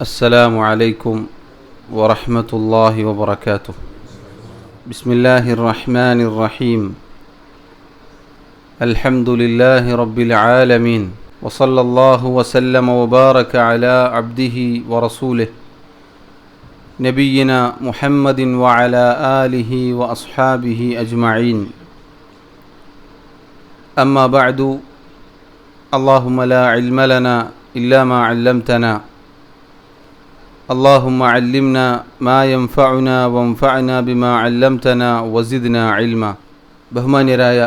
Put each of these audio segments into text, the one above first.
السلام عليكم ورحمة الله وبركاته. بسم الله الرحمن الرحيم. الحمد لله رب العالمين، وصلى الله وسلم وبارك على عبده ورسوله نبينا محمد وعلى آله وأصحابه أجمعين. أما بعد، اللهم لا علم لنا إلا ما علمتنا، اللهم علمنا ما ينفعنا وانفعنا بما علمتنا وزدنا علما. ബഹുമാന്യരായ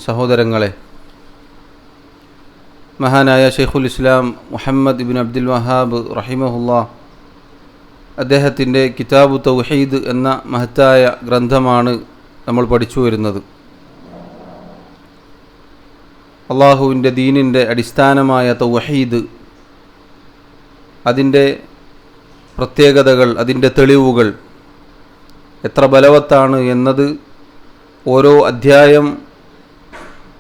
സഹോദരങ്ങളെ, മഹാനായ ഷെയ്ഖുൽ ഇസ്ലാം മുഹമ്മദ് ഇബ്നു അബ്ദുൽ വഹാബ് റഹിമഹുല്ലാഹ് അദ്ദേഹത്തിൻ്റെ കിതാബു തൗഹീദ് എന്ന മഹത്തായ ഗ്രന്ഥമാണ് നമ്മൾ പഠിച്ചു വരുന്നത്. അള്ളാഹുവിൻ്റെ ദീനിൻ്റെ അടിസ്ഥാനമായ തൗഹീദ്, അതിൻ്റെ പ്രത്യേകതകൾ, അതിൻ്റെ തെളിവുകൾ എത്ര ബലവത്താണ് എന്നത് ഓരോ അധ്യായം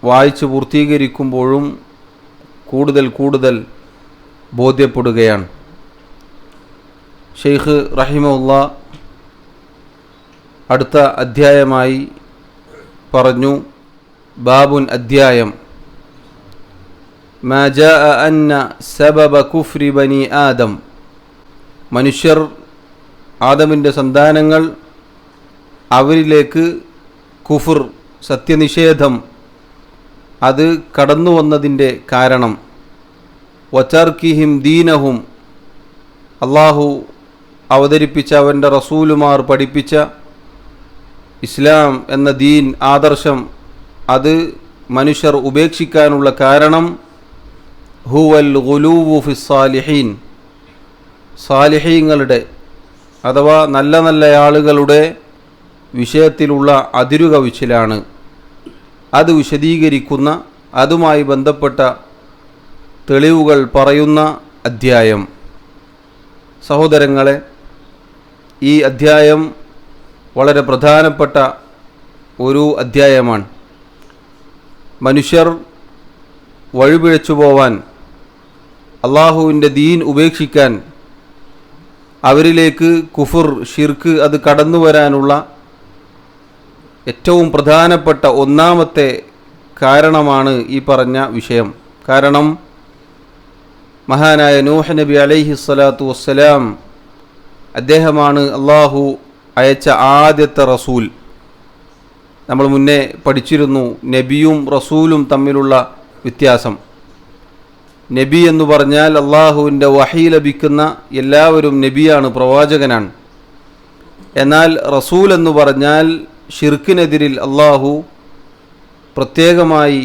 വായിച്ച് പൂർത്തീകരിക്കുമ്പോഴും കൂടുതൽ കൂടുതൽ ബോധ്യപ്പെടുകയാണ്. ഷെയ്ഖ് റഹിമഹുല്ലാഹ് അടുത്ത അധ്യായമായി പറഞ്ഞു, ബാബുൻ അധ്യായം, മാ ജാഅ അന്ന സബബ കുഫ്രി ബനി ആദം, മനുഷ്യർ, ആദമിൻ്റെ സന്താനങ്ങൾ, അവരിലേക്ക് കുഫർ, സത്യനിഷേധം, അത് കടന്നു വന്നതിൻ്റെ കാരണം, വതർക്കിഹിം ദീനഹും, അള്ളാഹു അവതരിപ്പിച്ച അവൻ്റെ റസൂലുമാർ പഠിപ്പിച്ച ഇസ്ലാം എന്ന ദീൻ, ആദർശം, അത് മനുഷ്യർ ഉപേക്ഷിക്കാനുള്ള കാരണം ഹുവൽ ഗുലൂവു ഫിസ്സാലിഹീൻ, സാലിഹീങ്ങളുടെ അഥവാ നല്ല നല്ല ആളുകളുടെ വിഷയത്തിലുള്ള അതിരുകവിച്ചിലാണ്. അത് വിശദീകരിക്കുന്ന, അതുമായി ബന്ധപ്പെട്ട തെളിവുകൾ പറയുന്ന അധ്യായം. സഹോദരങ്ങളെ, ഈ അധ്യായം വളരെ പ്രധാനപ്പെട്ട ഒരു അധ്യായമാണ്. മനുഷ്യർ വഴിപിഴച്ചു പോവാൻ, അള്ളാഹുവിൻ്റെ ദീൻ ഉപേക്ഷിക്കാൻ, അവരിലേക്ക് കുഫർ, ഷിർക്ക് അത് കടന്നു വരാനുള്ള ഏറ്റവും പ്രധാനപ്പെട്ട ഒന്നാമത്തെ കാരണമാണ് ഈ പറഞ്ഞ വിഷയം. കാരണം മഹാനായ നൂഹ് നബി അലൈഹിസ്സലാത്തു വസ്സലാം, അദ്ദേഹമാണ് അള്ളാഹു അയച്ച ആദ്യത്തെ റസൂൽ. നമ്മൾ മുന്നേ പഠിച്ചിരുന്നു നബിയും റസൂലും തമ്മിലുള്ള വ്യത്യാസം. നബി എന്ന് പറഞ്ഞാൽ അള്ളാഹുവിൻ്റെ വഹി ലഭിക്കുന്ന എല്ലാവരും നബിയാണ്, പ്രവാചകനാണ്. എന്നാൽ റസൂൽ എന്ന് പറഞ്ഞാൽ ഷിർക്കിനെതിരിൽ അള്ളാഹു പ്രത്യേകമായി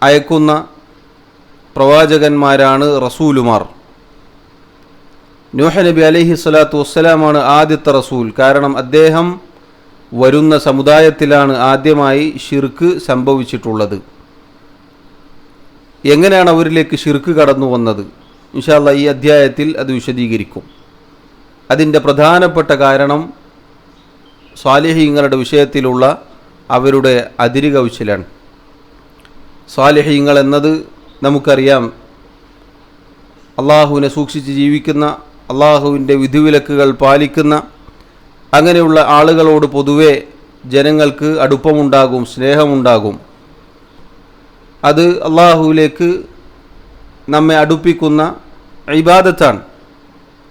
അയക്കുന്ന പ്രവാചകന്മാരാണ് റസൂലുമാർ. നൂഹ് നബി അലൈഹി സ്വലാത്തു വസ്സലാമാണ് ആദ്യത്തെ റസൂൽ. കാരണം അദ്ദേഹം വരുന്ന സമുദായത്തിലാണ് ആദ്യമായി ഷിർക്ക് സംഭവിച്ചിട്ടുള്ളത്. എങ്ങനെയാണ് അവരിലേക്ക് ഷിർക്ക് കടന്നു വന്നത്? ഇൻഷാ അല്ലാഹ് ഈ അധ്യായത്തിൽ അത് വിശദീകരിക്കും. അതിൻ്റെ പ്രധാനപ്പെട്ട കാരണം സ്വാലിഹീങ്ങളുടെ വിഷയത്തിലുള്ള അവരുടെ അതിരുകവിച്ചിലാണ്. സ്വാലിഹീങ്ങൾ എന്നത് നമുക്കറിയാം, അള്ളാഹുവിനെ സൂക്ഷിച്ച് ജീവിക്കുന്ന, അള്ളാഹുവിൻ്റെ വിധിവിലക്കുകൾ പാലിക്കുന്ന, അങ്ങനെയുള്ള ആളുകളോട് പൊതുവെ ജനങ്ങൾക്ക് അടുപ്പമുണ്ടാകും, സ്നേഹമുണ്ടാകും. അത് അള്ളാഹുവിലേക്ക് നമ്മെ അടുപ്പിക്കുന്ന ഇബാദത്താണ്.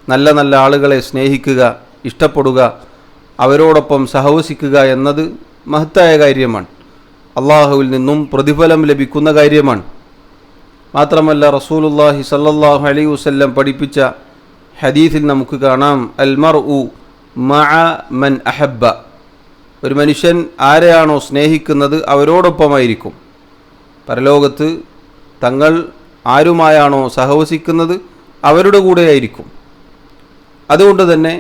നല്ല നല്ല ആളുകളെ സ്നേഹിക്കുക, ഇഷ്ടപ്പെടുക, അവരോടൊപ്പം സഹവസിക്കുക എന്നത് മഹത്തായ കാര്യമാണ്. അള്ളാഹുവിൽ നിന്നും പ്രതിഫലം ലഭിക്കുന്ന കാര്യമാണ്. മാത്രമല്ല റസൂലുള്ളാഹി സ്വല്ലല്ലാഹു അലൈഹി വസല്ലം പഠിപ്പിച്ച ഹദീസിൽ നമുക്ക് കാണാം, അൽ മർഉ മഅ മൻ അഹബ്ബ, ഒരു മനുഷ്യൻ ആരെയാണോ സ്നേഹിക്കുന്നത് അവരോടൊപ്പമായിരിക്കും. പരലോകത്ത് തങ്ങൾ ആരുമായാണോ സഹവസിക്കുന്നത് അവരുടെ കൂടെയായിരിക്കും. അതുകൊണ്ട് തന്നെ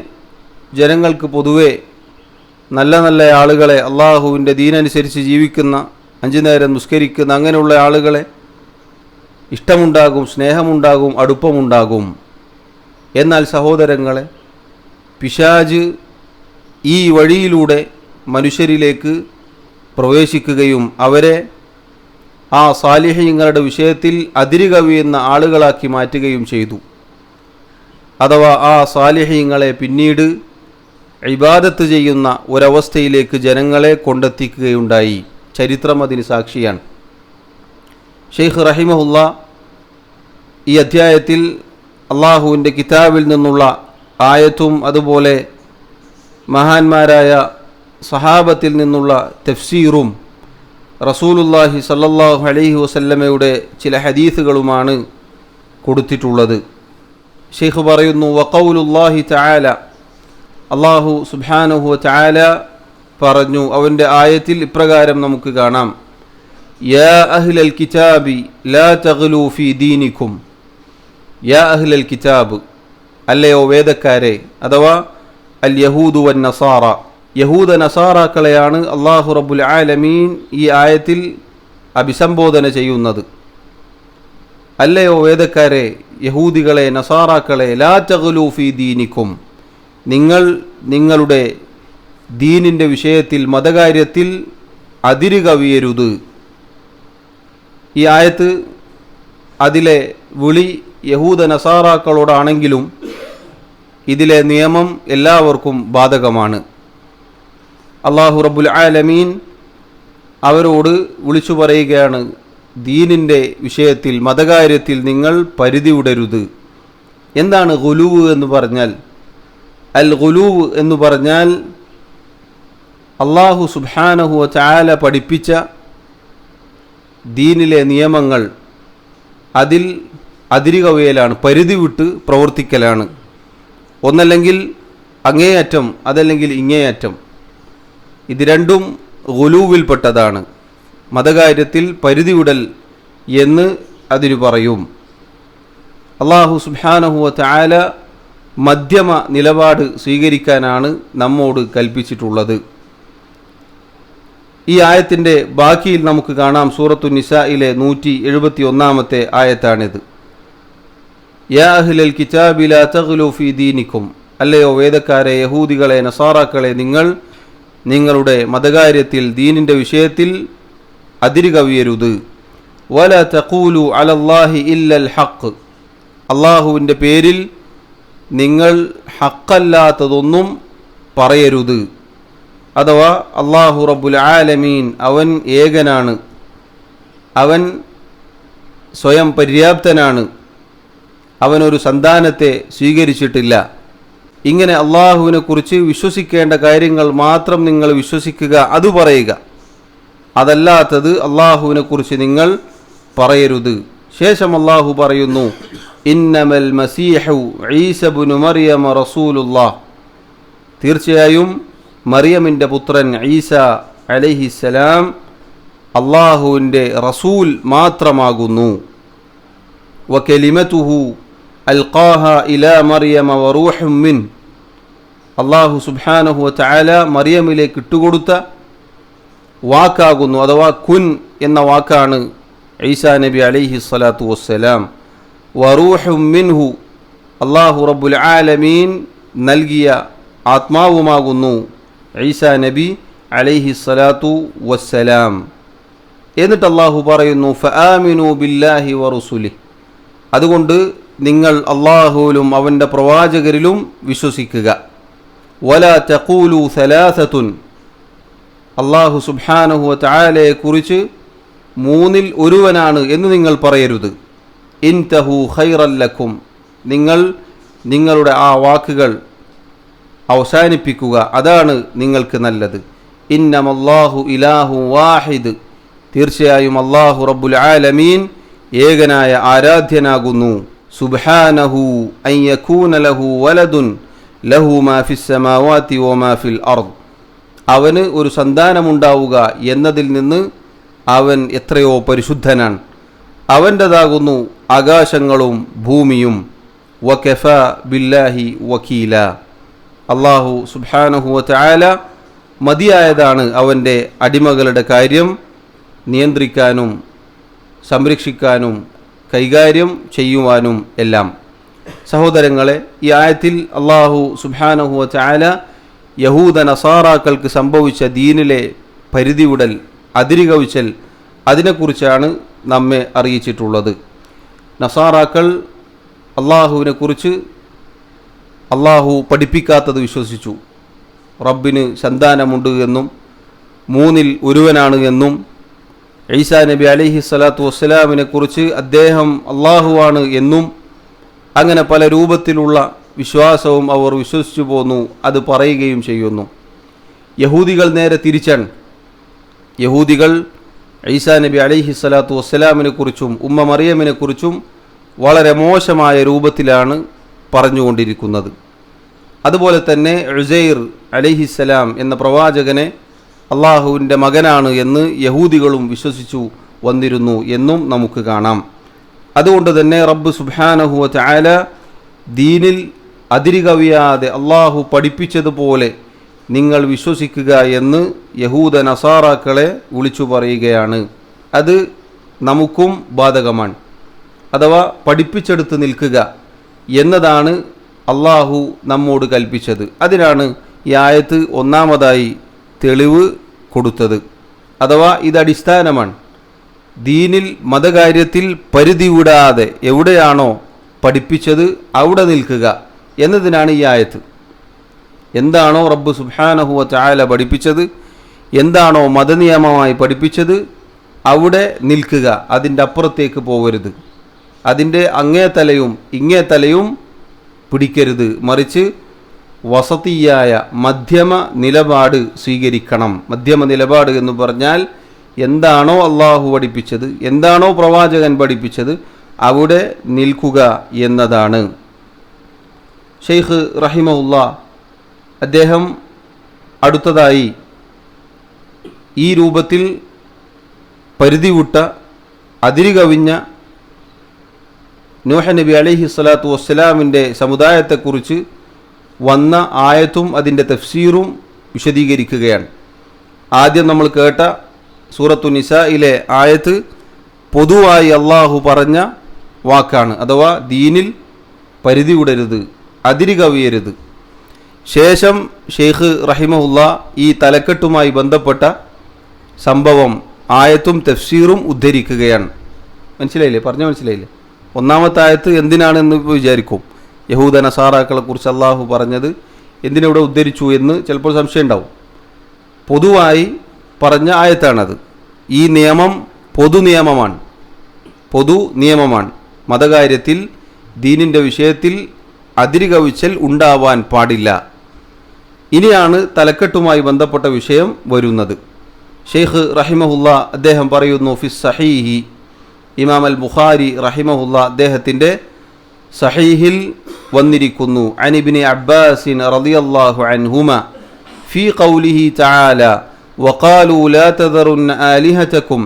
ജനങ്ങൾക്ക് പൊതുവെ നല്ല നല്ല ആളുകളെ, അള്ളാഹുവിൻ്റെ ദീനനുസരിച്ച് ജീവിക്കുന്ന, 5 നേരം നിസ്കരിക്കുന്ന അങ്ങനെയുള്ള ആളുകളെ ഇഷ്ടമുണ്ടാകും, സ്നേഹമുണ്ടാകും, അടുപ്പമുണ്ടാകും. എന്നാൽ സഹോദരങ്ങളെ, പിശാച് ഈ വഴിയിലൂടെ മനുഷ്യരിലേക്ക് പ്രവേശിക്കുകയും അവരെ ആ സാലിഹീങ്ങളുടെ വിഷയത്തിൽ അതിരുകവിയുന്ന ആളുകളാക്കി മാറ്റുകയും ചെയ്തു. അഥവാ ആ സാലിഹീങ്ങളെ പിന്നീട് ഇബാദത്ത് ചെയ്യുന്ന ഒരവസ്ഥയിലേക്ക് ജനങ്ങളെ കൊണ്ടെത്തിക്കുകയുണ്ടായി. ചരിത്രം അതിന് സാക്ഷിയാണ്. ഷെയ്ഖ് റഹിമഹുല്ല ഈ അധ്യായത്തിൽ അള്ളാഹുവിൻ്റെ കിതാബിൽ നിന്നുള്ള ആയത്തും അതുപോലെ മഹാന്മാരായ സഹാബത്തിൽ നിന്നുള്ള തഫ്സീറും റസൂലുള്ളാഹി സല്ലല്ലാഹു അലൈഹി വസല്ലമയുടെ ചില ഹദീസുകളുമാണ് കൊടുത്തിട്ടുള്ളത്. ഷെയ്ഖ് പറയുന്നു, വഖൗലുല്ലാഹി തആല, അള്ളാഹു സുബ്ഹാനഹു വതആല പറഞ്ഞു, അവൻ്റെ ആയത്തിൽ ഇപ്രകാരം നമുക്ക് കാണാം, യാ അഹ്ലൽ കിതാബി ലാ തഗ്ലൂ ഫീ ദീനിക്കും. യാ അഹ്ലൽ കിതാബ്, അല്ലയോ വേദക്കാരെ, അഥവാ അൽ യഹൂദു വൻ നസാറ, യഹൂദ നസാറാക്കളെയാണ് അള്ളാഹു റബ്ബുൽ ആലമീൻ ഈ ആയത്തിൽ അഭിസംബോധന ചെയ്യുന്നത്. അല്ലയോ വേദക്കാരെ, യഹൂദികളെ, നസാറാക്കളെ, ലാ തഗ്ലൂ ഫീ ദീനിക്കും, നിങ്ങൾ നിങ്ങളുടെ ദീനിൻ്റെ വിഷയത്തിൽ, മതകാര്യത്തിൽ അതിര് കവിയരുത്. ഈ ആയത്ത് അതിലെ വിളി യഹൂദ നസാറാക്കളോടാണെങ്കിലും ഇതിലെ നിയമം എല്ലാവർക്കും ബാധകമാണ്. അള്ളാഹു റബ്ബുൽ ആലമീൻ അവരോട് വിളിച്ചു പറയുകയാണ്, ദീനിൻ്റെ വിഷയത്തിൽ, മതകാര്യത്തിൽ നിങ്ങൾ പരിധി വിടരുത്. എന്താണ് ഗുലൂവ് എന്ന് പറഞ്ഞാൽ? അൽ ഗുലൂവ് എന്ന് പറഞ്ഞാൽ അള്ളാഹു സുബ്ഹാനഹു വതആല പഠിപ്പിച്ച ദീനിലെ നിയമങ്ങൾ അതിൽ അതിരുകവിയലാണ്, പരിധി വിട്ട് പ്രവർത്തിക്കലാണ്. ഒന്നല്ലെങ്കിൽ അങ്ങേയറ്റം, അതല്ലെങ്കിൽ ഇങ്ങേയറ്റം. ഇത് രണ്ടും ഗുലൂവിൽപ്പെട്ടതാണ്. മതകാര്യത്തിൽ പരിധി വിടൽ എന്ന് അതിന് പറയും. അള്ളാഹു സുബ്ഹാനഹു വതആല മധ്യമ നിലപാട് സ്വീകരിക്കാനാണ് നമ്മോട് കൽപ്പിച്ചിട്ടുള്ളത്. ഈ ആയത്തിൻ്റെ ബാക്കിയിൽ നമുക്ക് കാണാം, സൂറത്തു നിസായിലെ 171 ആയത്താണിത്. യാ അഹ്ലൽ കിതാബി ലാ തഗ്ലൂ ഫീ ദീനിക്കും, അല്ലയോ വേദക്കാരെ, യഹൂദികളെ, നസാറാക്കളെ, നിങ്ങൾ നിങ്ങളുടെ മതകാര്യത്തിൽ, ദീനിൻ്റെ വിഷയത്തിൽ അതിര് കവിയരുത്. വലാ തഖൂലു അലല്ലാഹി ഇല്ലൽ ഹഖ്, അള്ളാഹുവിൻ്റെ പേരിൽ നിങ്ങൾ ഹക്കല്ലാത്തതൊന്നും പറയരുത്. അഥവാ അള്ളാഹു റബ്ബുൽ ആലമീൻ അവൻ ഏകനാണ്, അവൻ സ്വയം പര്യാപ്തനാണ്, അവനൊരു സന്താനത്തെ സ്വീകരിച്ചിട്ടില്ല. ഇങ്ങനെ അള്ളാഹുവിനെ കുറിച്ച് വിശ്വസിക്കേണ്ട കാര്യങ്ങൾ മാത്രം നിങ്ങൾ വിശ്വസിക്കുക, അത് പറയുക. അതല്ലാത്തത് അള്ളാഹുവിനെ കുറിച്ച് നിങ്ങൾ പറയരുത്. ശേഷം അള്ളാഹു പറയുന്നു, ഇന്നമൽ മസീഹു ഈസ ഇബ്നു മറിയമ റസൂലുള്ളാഹ്, തീർച്ചയായും മറിയമിൻ്റെ പുത്രൻ ഈസ അലൈഹിസ്സലാം അള്ളാഹുവിൻ്റെ റസൂൽ മാത്രമാകുന്നു. വകലിമതുഹു അൽഖാഹ ഇലാ മറിയമ വറൂഹും മിൻ, അള്ളാഹു സുബ്ഹാനഹു വതആല മറിയമിലേക്ക് ഇട്ടുകൊടുത്ത വാക്കാകുന്നു, അഥവാ കുൻ എന്ന വാക്കാണ് ഈസാ നബി അലൈഹി സ്വലാത്തു വസ്സലാം. വറൂഹും മിൻഹു, അള്ളാഹു റബ്ബുൽ ആലമീൻ നൽകിയ ആത്മാവുമാകുന്നു ഈസാ നബി അലൈഹി സ്വലാത്തു വസ്സലാം. എന്നിട്ട് അള്ളാഹു പറയുന്നു, ഫആമിനു ബില്ലാഹി വറുസുലിഹി, അതുകൊണ്ട് നിങ്ങൾ അള്ളാഹുവിലും അവൻ്റെ പ്രവാചകരിലും വിശ്വസിക്കുക. വലാ തഖൂലു സലാസത്തുൻ, അള്ളാഹു സുബ്ഹാനഹു വതആലയെ കുറിച്ച് മൂന്നിൽ ഒരുവനാണ് എന്ന് നിങ്ങൾ പറയരുത്. ഇൻതഹു ഖൈറൻ ലക്കും, നിങ്ങൾ നിങ്ങളുടെ ആ വാക്കുകൾ അവസാനിപ്പിക്കുക, അതാണ് നിങ്ങൾക്ക് നല്ലത്. ഇന്നമല്ലാഹു ഇലാഹു വാഹിദ്, തീർച്ചയായും അള്ളാഹു റബ്ബുൽ ആലമീൻ ഏകനായ ആരാധ്യനാകുന്നു. സുബ്ഹാനഹു അൻ യകൂന ലഹു വലദുൻ ലഹു മാ ഫിസ് സമാവാതി വമാ ഫിൽ അർദ്, അവന് ഒരു സന്താനമുണ്ടാവുക എന്നതിൽ നിന്ന് അവൻ എത്രയോ പരിശുദ്ധനാണ്, അവൻ്റെതാകുന്നു ആകാശങ്ങളും ഭൂമിയും. വകഫ ബില്ലാഹി വക്കീല, അള്ളാഹു സുബ്ഹാനഹു വതആല മതിയായതാണ് അവൻ്റെ അടിമകളുടെ കാര്യം നിയന്ത്രിക്കാനും സംരക്ഷിക്കാനും കൈകാര്യം ചെയ്യുവാനും എല്ലാം. സഹോദരങ്ങളെ, ഈ ആയത്തിൽ അള്ളാഹു സുബ്ഹാനഹു വതആല യഹൂദ നസാറാക്കൾക്ക് സംഭവിച്ച ദീനിലെ പരിധിവിടൽ, അതിരുകവിച്ചൽ, അതിനെക്കുറിച്ചാണ് നമ്മെ അറിയിച്ചിട്ടുള്ളത്. നസാറാക്കൾ അള്ളാഹുവിനെ കുറിച്ച് അള്ളാഹു പഠിപ്പിക്കാത്തത് വിശ്വസിച്ചു. റബ്ബിന് സന്താനമുണ്ട് എന്നും 3-ൽ ഒരുവനാണ് എന്നും ഈസാ നബി അലൈഹി സ്വലാത്തു വസ്സലാമിനെ കുറിച്ച് അദ്ദേഹം അള്ളാഹുവാണ് എന്നും അങ്ങനെ പല രൂപത്തിലുള്ള വിശ്വാസവും അവർ വിശ്വസിച്ചു പോന്നു, അത് പറയുകയും ചെയ്യുന്നു. യഹൂദികൾ നേരെ തിരിച്ചാണ്. യഹൂദികൾ ഈസാ നബി അലൈഹി സ്വലാത്തു വസ്സലാമിനെ കുറിച്ചും ഉമ്മ മറിയമിനെ കുറിച്ചും വളരെ മോശമായ രൂപത്തിലാണ് പറഞ്ഞുകൊണ്ടിരിക്കുന്നത്. അതുപോലെ തന്നെ ഉസൈർ അലൈഹിസ്സലാം എന്ന പ്രവാചകനെ അള്ളാഹുവിൻ്റെ മകനാണ് എന്ന് യഹൂദികളും വിശ്വസിച്ചു വന്നിരുന്നു എന്നും നമുക്ക് കാണാം. അതുകൊണ്ട് തന്നെ റബ്ബ് സുബ്ഹാനഹു വ തആല ദീനിൽ അതിരുകവിയാതെ അള്ളാഹു പഠിപ്പിച്ചതുപോലെ നിങ്ങൾ വിശ്വസിക്കുക എന്ന് യഹൂദ നസാറാക്കളെ വിളിച്ചു പറയുകയാണ്. അത് നമുക്കും ബാധകമാണ്. അഥവാ പഠിപ്പിച്ചെടുത്ത് നിൽക്കുക എന്നതാണ് അള്ളാഹു നമ്മോട് കൽപ്പിച്ചത്. അതിനാണ് ഈ ആയത്ത് ഒന്നാമതായി തെളിവ് കൊടുത്തത്. അഥവാ ഇത് അടിസ്ഥാനമാണ്. ദീനിൽ മതകാര്യത്തിൽ പരിധി വിടാതെ എവിടെയാണോ പഠിപ്പിച്ചത് അവിടെ നിൽക്കുക എന്നതിനാണ് ഈ ആയത്ത്. എന്താണോ റബ്ബ് സുബ്ഹാനഹു വ തആല പഠിപ്പിച്ചത്, എന്താണോ മതനിയമമായി പഠിപ്പിച്ചത് അവിടെ നിൽക്കുക, അതിൻ്റെ അപ്പുറത്തേക്ക് പോകരുത്. അതിൻ്റെ അങ്ങേ തലയും ഇങ്ങേ തലയും പിടിക്കരുത്. മറിച്ച് വസതിയായ മധ്യമ നിലപാട് സ്വീകരിക്കണം. മധ്യമ നിലപാട് എന്ന് പറഞ്ഞാൽ എന്താണോ അള്ളാഹു പഠിപ്പിച്ചത്, എന്താണോ പ്രവാചകൻ പഠിപ്പിച്ചത് അവിടെ നിൽക്കുക എന്നതാണ്. ഷെയ്ഖ് റഹിമഹുല്ലാ അദ്ദേഹം അടുത്തതായി ഈ രൂപത്തിൽ പരിധി വിട്ട അതിരുകവിഞ്ഞ നൂഹ് നബി അലൈഹി സ്വലാത്തു വസ്സലാമിൻ്റെ സമുദായത്തെക്കുറിച്ച് വന്ന ആയത്തും അതിൻ്റെ തഫ്സീറും വിശദീകരിക്കുകയാണ്. ആദ്യം നമ്മൾ കേട്ട സൂറത്തു നിസായിലെ ആയത്ത് പൊതുവായി അള്ളാഹു പറഞ്ഞ വാക്കാണ്. അഥവാ ദീനിൽ പരിധി വിടരുത്, അതിരുകവിയരുത്. ശേഷം ഷെയ്ഖ് റഹിമഹുല്ലാ ഈ തലക്കെട്ടുമായി ബന്ധപ്പെട്ട സംഭവം ആയത്തും തഫ്സീറും ഉദ്ധരിക്കുകയാണ്. മനസ്സിലായില്ലേ? മനസ്സിലായില്ലേ? ഒന്നാമത്തെ ആയത്ത് എന്തിനാണെന്ന് വിചാരിക്കും. യഹൂദ നസാറാക്കളെ കുറിച്ച് അള്ളാഹു പറഞ്ഞത് എന്തിനിവിടെ ഉദ്ധരിച്ചു എന്ന് ചിലപ്പോൾ സംശയം ഉണ്ടാവും. പൊതുവായി പറഞ്ഞ ആയത്താണത്. ഈ നിയമം പൊതു നിയമമാണ്. മതകാര്യത്തിൽ ദീനിൻ്റെ വിഷയത്തിൽ അതിരുകവിച്ചൽ ഉണ്ടാവാൻ പാടില്ല. ഇനിയാണ് തലക്കെട്ടുമായി ബന്ധപ്പെട്ട വിഷയം വരുന്നത്. ഷെയ്ഖ് റഹിമഹുല്ലാ അദ്ദേഹം പറയുന്നു, ഫിസ് സഹീഹി, ഇമാം അൽ ബുഖാരി റഹിമഹുല്ലാ അദ്ദേഹത്തിൻ്റെ സഹീഹിൽ വന്നിരിക്കുന്നു, അൻ ഇബ്നി അബ്ബാസിൻ റളിയല്ലാഹു അൻഹുമ ഫീ ഖൗലിഹി തആല വഖാലൂ ലാ തദറുന്ന ആലിഹതകും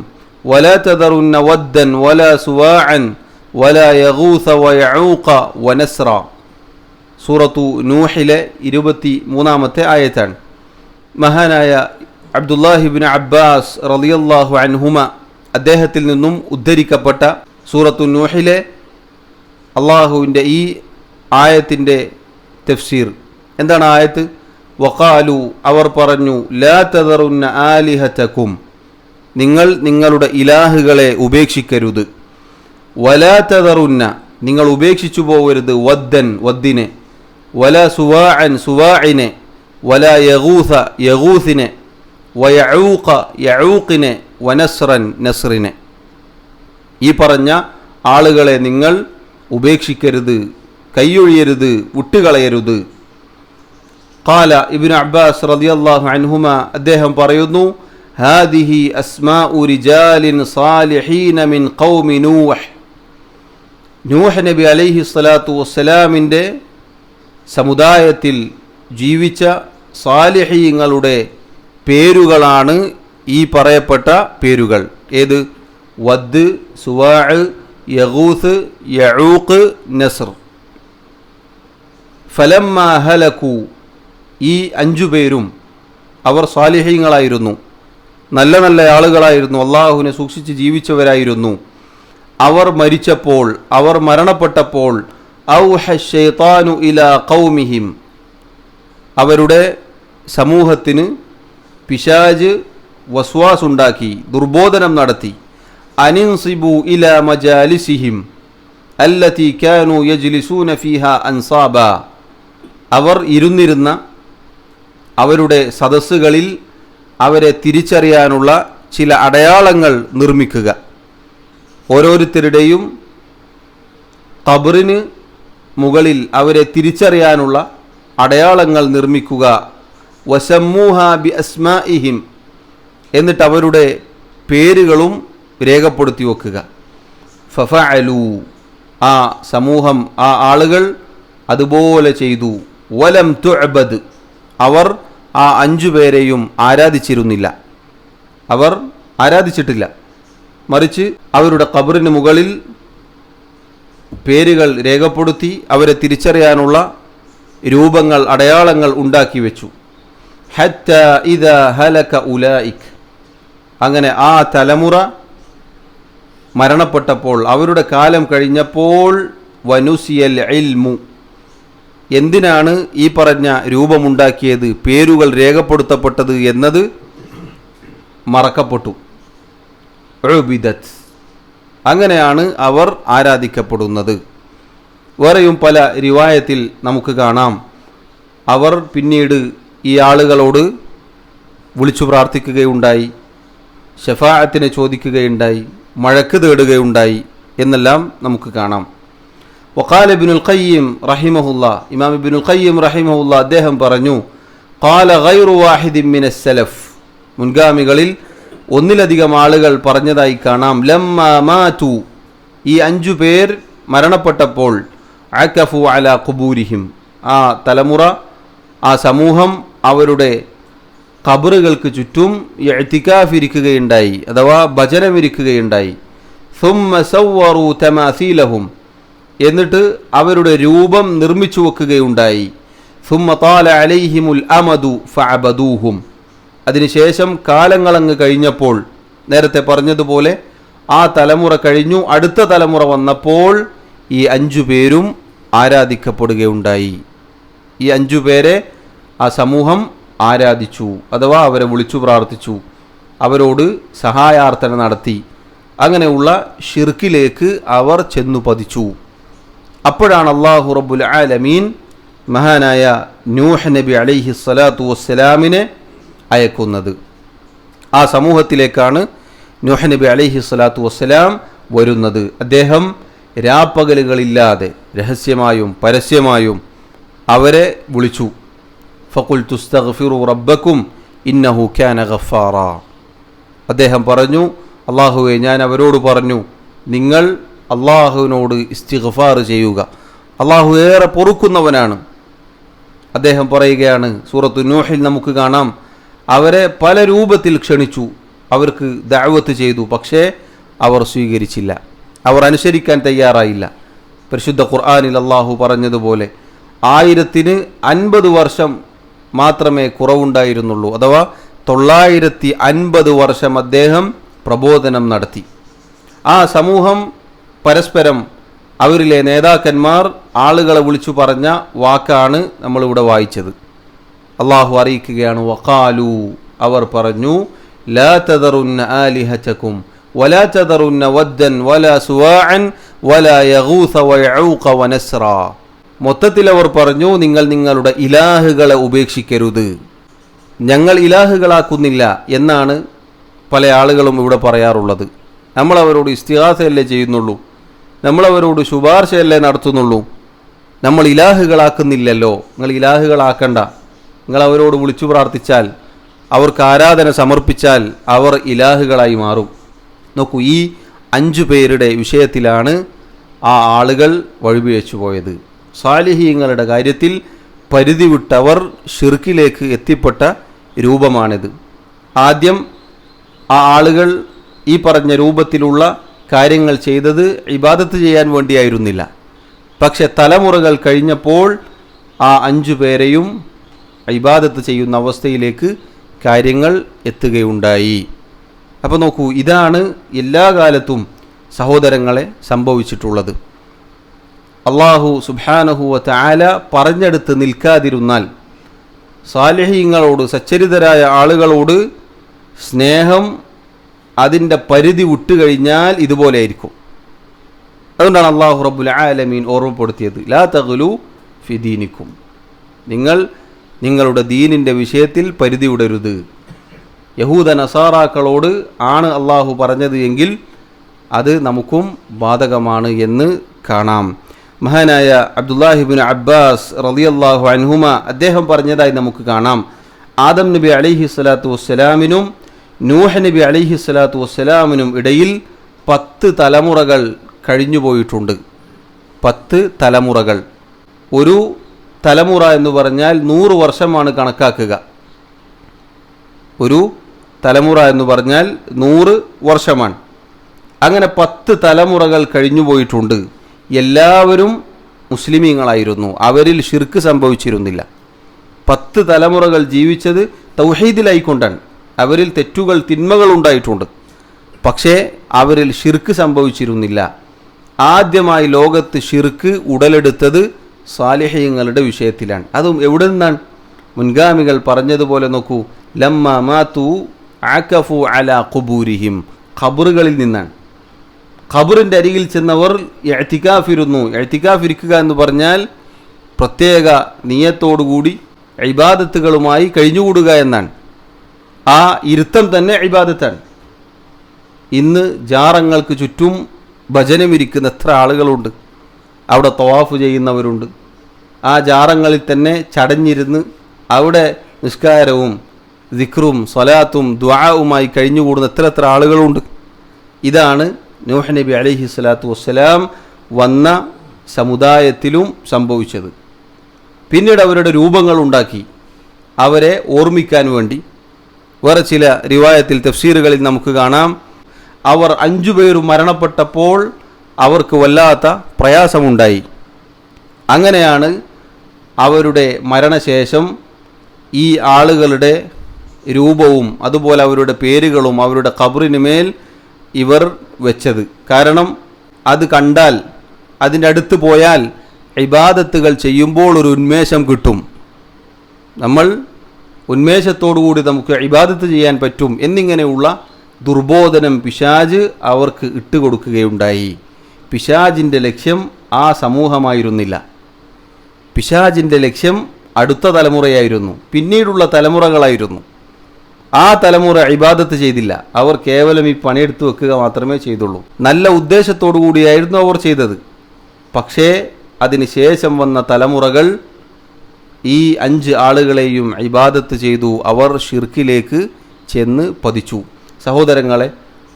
വലാ തദറുന്ന വദ്ദൻ വലാ സുവാഅൻ വലാ യഗൂസ വയഊഖ വനസ്ര. സൂറത്തു നൂഹിലെ 23-ാമത്തെ ആയത്താണ്. മഹാനായ അബ്ദുല്ലാഹിബ്നു അബ്ബാസ് റളിയല്ലാഹു അൻഹുമ അദ്ദേഹത്തിൽ നിന്നും ഉദ്ധരിക്കപ്പെട്ട സൂറത്തു നൂഹിലെ അള്ളാഹുവിൻ്റെ ഈ ആയത്തിൻ്റെ തഫ്സീർ എന്താണ്? ആയത്ത് വഖാലു, അവർ പറഞ്ഞു, ലാ തദറുന്ന ആലിഹതകും, നിങ്ങൾ നിങ്ങളുടെ ഇലാഹുകളെ ഉപേക്ഷിക്കരുത്, വലാ തദറുന്ന, നിങ്ങൾ ഉപേക്ഷിച്ചു പോകരുത്, വദ്ദൻ, വദ്ദിനെ, വലാ സുവാഅൻ, സുവാഇനെ, വലാ യഗൂസ, യഗൂസിനെ, വയഊഖ, യഊഖിനെ, വനസ്രൻ, നസ്റിനെ. ഈ പറഞ്ഞ ആളുകളെ നിങ്ങൾ ഉപേക്ഷിക്കരുത്, കൈയൊഴിയരുത്, വിട്ടുകളയരുത്. ഖാല ഇബ്നു അബ്ബാസ് റളിയല്ലാഹു അൻഹുമ അദ്ദേഹം പറയുന്നു, ഹാദിഹി അസ്മാഉ റിജാലിൻ സാലിഹീന മിൻ ഖൗമി നൂഹ്. നൂഹ് നബി അലൈഹി സ്വലാത്തു വസ്സലാമിൻ്റെ സമുദായത്തിൽ ജീവിച്ച സാലിഹീങ്ങളുടെ പേരുകളാണ് ഈ പറയപ്പെട്ട പേരുകൾ. ഏത്? വദ്, സുവാഅ്, യഗൂസ്, യഊഖ്, നസ്ർ. ഫലമ്മ ഹലകു, ഈ 5 പേരും അവർ സാലിഹീങ്ങളായിരുന്നു, നല്ല നല്ല ആളുകളായിരുന്നു, അള്ളാഹുവിനെ സൂക്ഷിച്ച് ജീവിച്ചവരായിരുന്നു. അവർ മരിച്ചപ്പോൾ, അവർ മരണപ്പെട്ടപ്പോൾ, ഔഹ ശൈത്താനു ഇലാ ഖൗമിഹിം, അവരുടെ സമൂഹത്തിന് പിശാജ് വസ്വാസുണ്ടാക്കി, ദുർബോധനം നടത്തി. അനിൻസിബു ഇലാ മജാലിസിഹിം അല്ലതി കാനൂ യജ്ലിസൂന ഫീഹാ അൻസാബ, അവർ ഇരുന്നിരുന്ന അവരുടെ സദസ്സുകളിൽ അവരെ തിരിച്ചറിയാനുള്ള ചില അടയാളങ്ങൾ നിർമ്മിക്കുക. ഓരോരുത്തരുടെയും ഖബറിന് മുകളിൽ അവരെ തിരിച്ചറിയാനുള്ള അടയാളങ്ങൾ നിർമ്മിക്കുക. വസമ്മൂഹ ബി അസ്മാഇഹിം, എന്നിട്ട് അവരുടെ പേരുകളും രേഖപ്പെടുത്തി വെക്കുക. ഫഫഅലു, ആ സമൂഹം, ആ ആളുകൾ അതുപോലെ ചെയ്തു. വലം തുഅബദ്, അവർ ആ 5 പേരെയും ആരാധിച്ചിരുന്നില്ല, അവർ ആരാധിച്ചിട്ടില്ല. മറിച്ച് അവരുടെ ഖബറിന് മുകളിൽ പേരുകൾ രേഖപ്പെടുത്തി അവരെ തിരിച്ചറിയാനുള്ള രൂപങ്ങൾ, അടയാളങ്ങൾ ഉണ്ടാക്കി വെച്ചു. ഹത്ത ഇദാ ഹലക ഉലൈക്, അങ്ങനെ ആ തലമുറ മരണപ്പെട്ടപ്പോൾ, അവരുടെ കാലം കഴിഞ്ഞപ്പോൾ, വനുസിയൽ ഇൽമു, എന്തിനാണ് ഈ പറഞ്ഞ രൂപമുണ്ടാക്കിയത്, പേരുകൾ രേഖപ്പെടുത്തപ്പെട്ടത് എന്നത് മറക്കപ്പെട്ടു. ഉബിദത്ത്, അങ്ങനെയാണ് അവർ ആരാധിക്കപ്പെടുന്നത്. വേറെയും പല റിവായത്തിൽ നമുക്ക് കാണാം, അവർ പിന്നീട് ഈ ആളുകളോട് വിളിച്ചു പ്രാർത്ഥിക്കുകയുണ്ടായി, ശഫാഅത്തിനെ ചോദിക്കുകയുണ്ടായി, മഴക്ക് തേടുകയുണ്ടായി എന്നെല്ലാം നമുക്ക് കാണാം. വഖാല ഇബ്നുൽ ഖയ്യിം റഹിമഹുല്ലാ, ഇമാം ഇബ്നുൽ ഖയ്യിം റഹിമഹുല്ലാ അദ്ദേഹം പറഞ്ഞു, ഖാല ഗൈറു വാഹിദിൻ മിനസ് സലഫ്, മുൻഗാമികളിൽ ഒന്നിലധികം ആളുകൾ പറഞ്ഞതായി കാണാം, ലമ്മാ മാതു, ഈ 5 പേർ മരണപ്പെട്ടപ്പോൾ, അകഫു അലാ ഖുബൂരിഹിം, ആ തലമുറ, ആ സമൂഹം അവരുടെ ഖബറുകൾക്ക് ചുറ്റും ഇഅ്തികാഫിരിക്കുകയുണ്ടായി, അഥവാ ഭജനമിരിക്കുകയുണ്ടായി. സുമ്മ സവ്വറു തമാസീലഹും, എന്നിട്ട് അവരുടെ രൂപം നിർമ്മിച്ചു വെക്കുകയുണ്ടായി. സുമ്മ താല അലൈഹിമുൽ അമദു ഫഅബദൂഹും, അതിനുശേഷം കാലങ്ങളങ്ങ് കഴിഞ്ഞപ്പോൾ, നേരത്തെ പറഞ്ഞതുപോലെ ആ തലമുറ കഴിഞ്ഞു, അടുത്ത തലമുറ വന്നപ്പോൾ ഈ 5 പേരും ആരാധിക്കപ്പെടുകയുണ്ടായി. ഈ 5 പേരെ ആ സമൂഹം ആരാധിച്ചു, അഥവാ അവരെ വിളിച്ചു പ്രാർത്ഥിച്ചു, അവരോട് സഹായാർത്ഥന നടത്തി. അങ്ങനെയുള്ള ഷിർക്കിലേക്ക് അവർ ചെന്നു പതിച്ചു. അപ്പോഴാണ് അല്ലാഹു റബ്ബുൽ ആലമീൻ മഹാനായ നൂഹ് നബി അലൈഹി സ്വലാത്തു വസ്സലാമിനെ അയക്കുന്നത്. ആ സമൂഹത്തിലേക്കാണ് നൂഹ് നബി അലൈഹി സ്വലാത്തു വസ്സലാം വരുന്നത്. അദ്ദേഹം രാപ്പകലുകളില്ലാതെ രഹസ്യമായും പരസ്യമായും അവരെ വിളിച്ചു. ഫഖുൽതു ഇസ്തഗ്ഫിറു റബ്ബക്കും ഇന്നഹു കാന ഗഫാറ, അദ്ദേഹം പറഞ്ഞു, അല്ലാഹുവേ, ഞാൻ അവരോട് പറഞ്ഞു, നിങ്ങൾ അള്ളാഹുവിനോട് ഇസ്തിഗ്ഫാർ ചെയ്യുക, അള്ളാഹു ഏറെ പൊറുക്കുന്നവനാണ്. അദ്ദേഹം പറയുകയാണ്, സൂറത്തു നൂഹിൽ നമുക്ക് കാണാം, അവരെ പല രൂപത്തിൽ ക്ഷണിച്ചു, അവർക്ക് ദഅവത്ത് ചെയ്തു, പക്ഷേ അവർ സ്വീകരിച്ചില്ല, അവർ അനുസരിക്കാൻ തയ്യാറായില്ല. പരിശുദ്ധ ഖുർആനിൽ അള്ളാഹു പറഞ്ഞതുപോലെ 1050 വർഷം മാത്രമേ കുറവുണ്ടായിരുന്നുള്ളൂ, അഥവാ 950 വർഷം അദ്ദേഹം പ്രബോധനം നടത്തി. ആ സമൂഹം പരസ്പരം, അവരിലെ നേതാക്കന്മാർ ആളുകളെ വിളിച്ചു പറഞ്ഞ വാക്കാണ് നമ്മളിവിടെ വായിച്ചത്. അള്ളാഹു അറിയിക്കുകയാണ്, വഖാലു, അവർ പറഞ്ഞു, ലാ തദറുന്ന ആലിഹതകും വലാ തദറുന്ന വദ്ദൻ വലാ സുവാഅൻ വലാ യഗൂസ വയഊഖ വനസ്ര, മൊത്തത്തിൽ അവർ പറഞ്ഞു, നിങ്ങൾ നിങ്ങളുടെ ഇലാഹുകളെ ഉപേക്ഷിക്കരുത്, ഞങ്ങൾ ഇലാഹുകളാക്കുന്നില്ല എന്നാണ് പല ആളുകളും ഇവിടെ പറയാറുള്ളത്. നമ്മളവരോട് ഇസ്തിഗാസയല്ലേ ചെയ്യുന്നുള്ളൂ, നമ്മളവരോട് ശുപാർശയല്ലേ നടത്തുന്നുള്ളൂ, നമ്മൾ ഇലാഹുകളാക്കുന്നില്ലല്ലോ, നിങ്ങൾ ഇലാഹുകളാക്കണ്ട, നിങ്ങൾ അവരോട് വിളിച്ചു പ്രാർത്ഥിച്ചാൽ, അവർക്ക് ആരാധന സമർപ്പിച്ചാൽ അവർ ഇലാഹുകളായി മാറും. നോക്കൂ, ഈ 5 പേരുടെ വിഷയത്തിലാണ് ആ ആളുകൾ വഴിപിഴച്ചു പോയത്. സാലിഹീങ്ങളുടെ കാര്യത്തിൽ പരിധി വിട്ടവർ ഷിർക്കിലേക്ക് എത്തിപ്പെട്ട രൂപമാണിത്. ആദ്യം ആ ആളുകൾ ഈ പറഞ്ഞ രൂപത്തിലുള്ള കാര്യങ്ങൾ ചെയ്തത് ഇബാദത്ത് ചെയ്യാൻ വേണ്ടിയായിരുന്നില്ല. പക്ഷെ തലമുറകൾ കഴിഞ്ഞപ്പോൾ ആ 5 പേരെയും ഇബാദത്ത് ചെയ്യുന്ന അവസ്ഥയിലേക്ക് കാര്യങ്ങൾ എത്തുകയുണ്ടായി. അപ്പോൾ നോക്കൂ, ഇതാണ് എല്ലാ കാലത്തും സഹോദരങ്ങളെ സംഭവിച്ചിട്ടുള്ളത്. അള്ളാഹു സുബ്ഹാനഹു വ തആല പറഞ്ഞെടുത്ത് നിൽക്കാതിരുന്നാൽ, സാലിഹീങ്ങളോട്, സച്ചരിതരായ ആളുകളോട് സ്നേഹം അതിൻ്റെ പരിധി വിട്ടുകഴിഞ്ഞാൽ ഇതുപോലെയായിരിക്കും. അതുകൊണ്ടാണ് അള്ളാഹു റബ്ബുൽ ആലമീൻ ഓർമ്മപ്പെടുത്തിയത്, ലാ തഗ്ലു ഫി ദീനിക്കും, നിങ്ങൾ നിങ്ങളുടെ ദീനിൻ്റെ വിഷയത്തിൽ പരിധി വിടരുത്. യഹൂദ നസാറാക്കളോട് ആണ് അള്ളാഹു പറഞ്ഞത് എങ്കിൽ അത് നമുക്കും ബാധകമാണ് എന്ന് കാണാം. മഹാനായ അബ്ദുല്ലാഹിബ്നു അബ്ബാസ് റളിയല്ലാഹു അൻഹുമ അദ്ദേഹം പറഞ്ഞതായി നമുക്ക് കാണാം, ആദം നബി അലൈഹി സ്വലാത്തു വസ്സലാമിനും നൂഹ് നബി അലൈഹി സ്വലാത്തു വസ്സലാമിനും ഇടയിൽ 10 തലമുറകൾ കഴിഞ്ഞുപോയിട്ടുണ്ട്. 10 തലമുറകൾ. ഒരു തലമുറ എന്ന് പറഞ്ഞാൽ 100 വർഷമാണ് കണക്കാക്കുക. ഒരു തലമുറ എന്ന് പറഞ്ഞാൽ 100 വർഷമാണ്. അങ്ങനെ 10 തലമുറകൾ കഴിഞ്ഞുപോയിട്ടുണ്ട്. എല്ലാവരും മുസ്ലിമീങ്ങളായിരുന്നു. അവരിൽ ഷിർക്ക് സംഭവിച്ചിരുന്നില്ല. 10 തലമുറകൾ ജീവിച്ചത് തൗഹീദിലായിക്കൊണ്ടാണ്. അവരിൽ തെറ്റുകൾ തിന്മകൾ ഉണ്ടായിട്ടുണ്ട്, പക്ഷേ അവരിൽ ഷിർക്ക് സംഭവിച്ചിരുന്നില്ല. ആദ്യമായി ലോകത്ത് ഷിർക്ക് ഉടലെടുത്തത് സാലിഹീങ്ങളുടെ വിഷയത്തിലാണ്. അതും എവിടെ നിന്നാണ്? മുൻഗാമികൾ പറഞ്ഞതുപോലെ നോക്കൂ, ലമ്മ മാതു അകഫു അലാ ഖുബൂരിഹിം, ഖബറുകളിൽ നിന്നാണ്. ഖബറിൻ്റെ അരികിൽ ചെന്നവർ ഇഅ്തികാഫിരുന്നു. ഇഅ്തികാഫിരിക്കുക എന്ന് പറഞ്ഞാൽ പ്രത്യേക നിയത്തോടുകൂടി ഇബാദത്തുകളുമായി കഴിഞ്ഞുകൂടുക എന്നാണ്. ആ ഇരുത്തം തന്നെ ഇബാദത്താണ്. ഇന്ന് ജാറങ്ങൾക്ക് ചുറ്റും ഭജനമിരിക്കുന്ന എത്ര ആളുകളുണ്ട്. അവിടെ തവാഫ് ചെയ്യുന്നവരുണ്ട്. ആ ജാറങ്ങളിൽ തന്നെ ചടഞ്ഞിരുന്ന് അവിടെ നിസ്കാരവും ദിക്റും സ്വലാത്തും ദുആവുമായി കഴിഞ്ഞുകൂടുന്ന എത്ര ആളുകളുണ്ട്. ഇതാണ് നൂഹ് നബി അലൈഹി സ്വലാത്തു വസ്സലാം വന്ന സമുദായത്തിലും സംഭവിച്ചത്. പിന്നീട് അവരുടെ രൂപങ്ങൾ ഉണ്ടാക്കി അവരെ ഓർമ്മിക്കാൻ വേണ്ടി. വേറെ ചില റിവായത്തിൽ തഫ്സീറുകളിൽ നമുക്ക് കാണാം, അവർ 5 പേരും മരണപ്പെട്ടപ്പോൾ അവർക്ക് വല്ലാത്ത പ്രയാസമുണ്ടായി. അങ്ങനെയാണ് അവരുടെ മരണശേഷം ഈ ആളുകളുടെ രൂപവും അതുപോലെ അവരുടെ പേരുകളും അവരുടെ ഖബറിന് മേൽ ഇവർ വെച്ചത്. കാരണം അത് കണ്ടാൽ, അതിൻ്റെ അടുത്ത് പോയാൽ ഇബാദത്തുകൾ ചെയ്യുമ്പോൾ ഒരു ഉന്മേഷം കിട്ടും. നമ്മൾ ഉന്മേഷത്തോടുകൂടി നമുക്ക് ഇബാദത്ത് ചെയ്യാൻ പറ്റും എന്നിങ്ങനെയുള്ള ദുർബോധനം പിശാജ് അവർക്ക് ഇട്ടുകൊടുക്കുകയുണ്ടായി. പിശാജിൻ്റെ ലക്ഷ്യം ആ സമൂഹമായിരുന്നില്ല. പിശാജിൻ്റെ ലക്ഷ്യം അടുത്ത തലമുറയായിരുന്നു, പിന്നീടുള്ള തലമുറകളായിരുന്നു. ആ തലമുറ ഇബാദത്ത് ചെയ്തില്ല. അവർ കേവലം ഈ പണിയെടുത്ത് വെക്കുക മാത്രമേ ചെയ്തുള്ളൂ. നല്ല ഉദ്ദേശത്തോടു കൂടിയായിരുന്നു അവർ ചെയ്തത്. പക്ഷേ അതിന് ശേഷം വന്ന തലമുറകൾ ഈ 5 ആളുകളെയും ഇബാദത്ത് ചെയ്തു. അവർ ഷിർക്കിലേക്ക് ചെന്ന് പതിച്ചു. സഹോദരങ്ങളെ,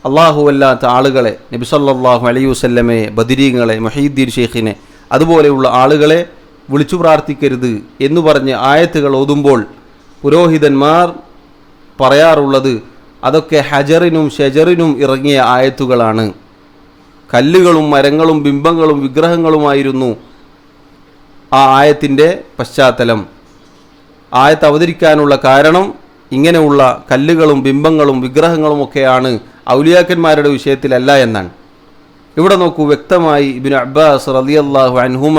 അല്ലാഹുവല്ലാത്ത ആളുകളെ, നബി സല്ലല്ലാഹു അലൈഹി വസല്ലമയെ, ബദരീങ്ങളെ, മുഹീദ്ദീൻ ഷെയ്ഖിനെ, അതുപോലെയുള്ള ആളുകളെ വിളിച്ചു പ്രാർത്ഥിക്കരുത് എന്ന് പറഞ്ഞ് ആയത്തുകൾ ഓതുമ്പോൾ പുരോഹിതന്മാർ പറയാറുള്ളത് അതൊക്കെ ഹജറിനും ഷജറിനും ഇറങ്ങിയ ആയത്തുകളാണ്. കല്ലുകളും മരങ്ങളും ബിംബങ്ങളും വിഗ്രഹങ്ങളുമായിരുന്നു ആ ആയത്തിൻ്റെ പശ്ചാത്തലം. ആയത്ത് അവതരിക്കാനുള്ള കാരണം ഇങ്ങനെയുള്ള കല്ലുകളും ബിംബങ്ങളും വിഗ്രഹങ്ങളുമൊക്കെയാണ് ഔലിയാക്കന്മാരുടെ വിഷയത്തിലല്ല എന്നാണ്. ഇവിടെ നോക്കൂ, വ്യക്തമായി ഇബ്നു അബ്ബാസ് റളിയല്ലാഹു അൻഹുമ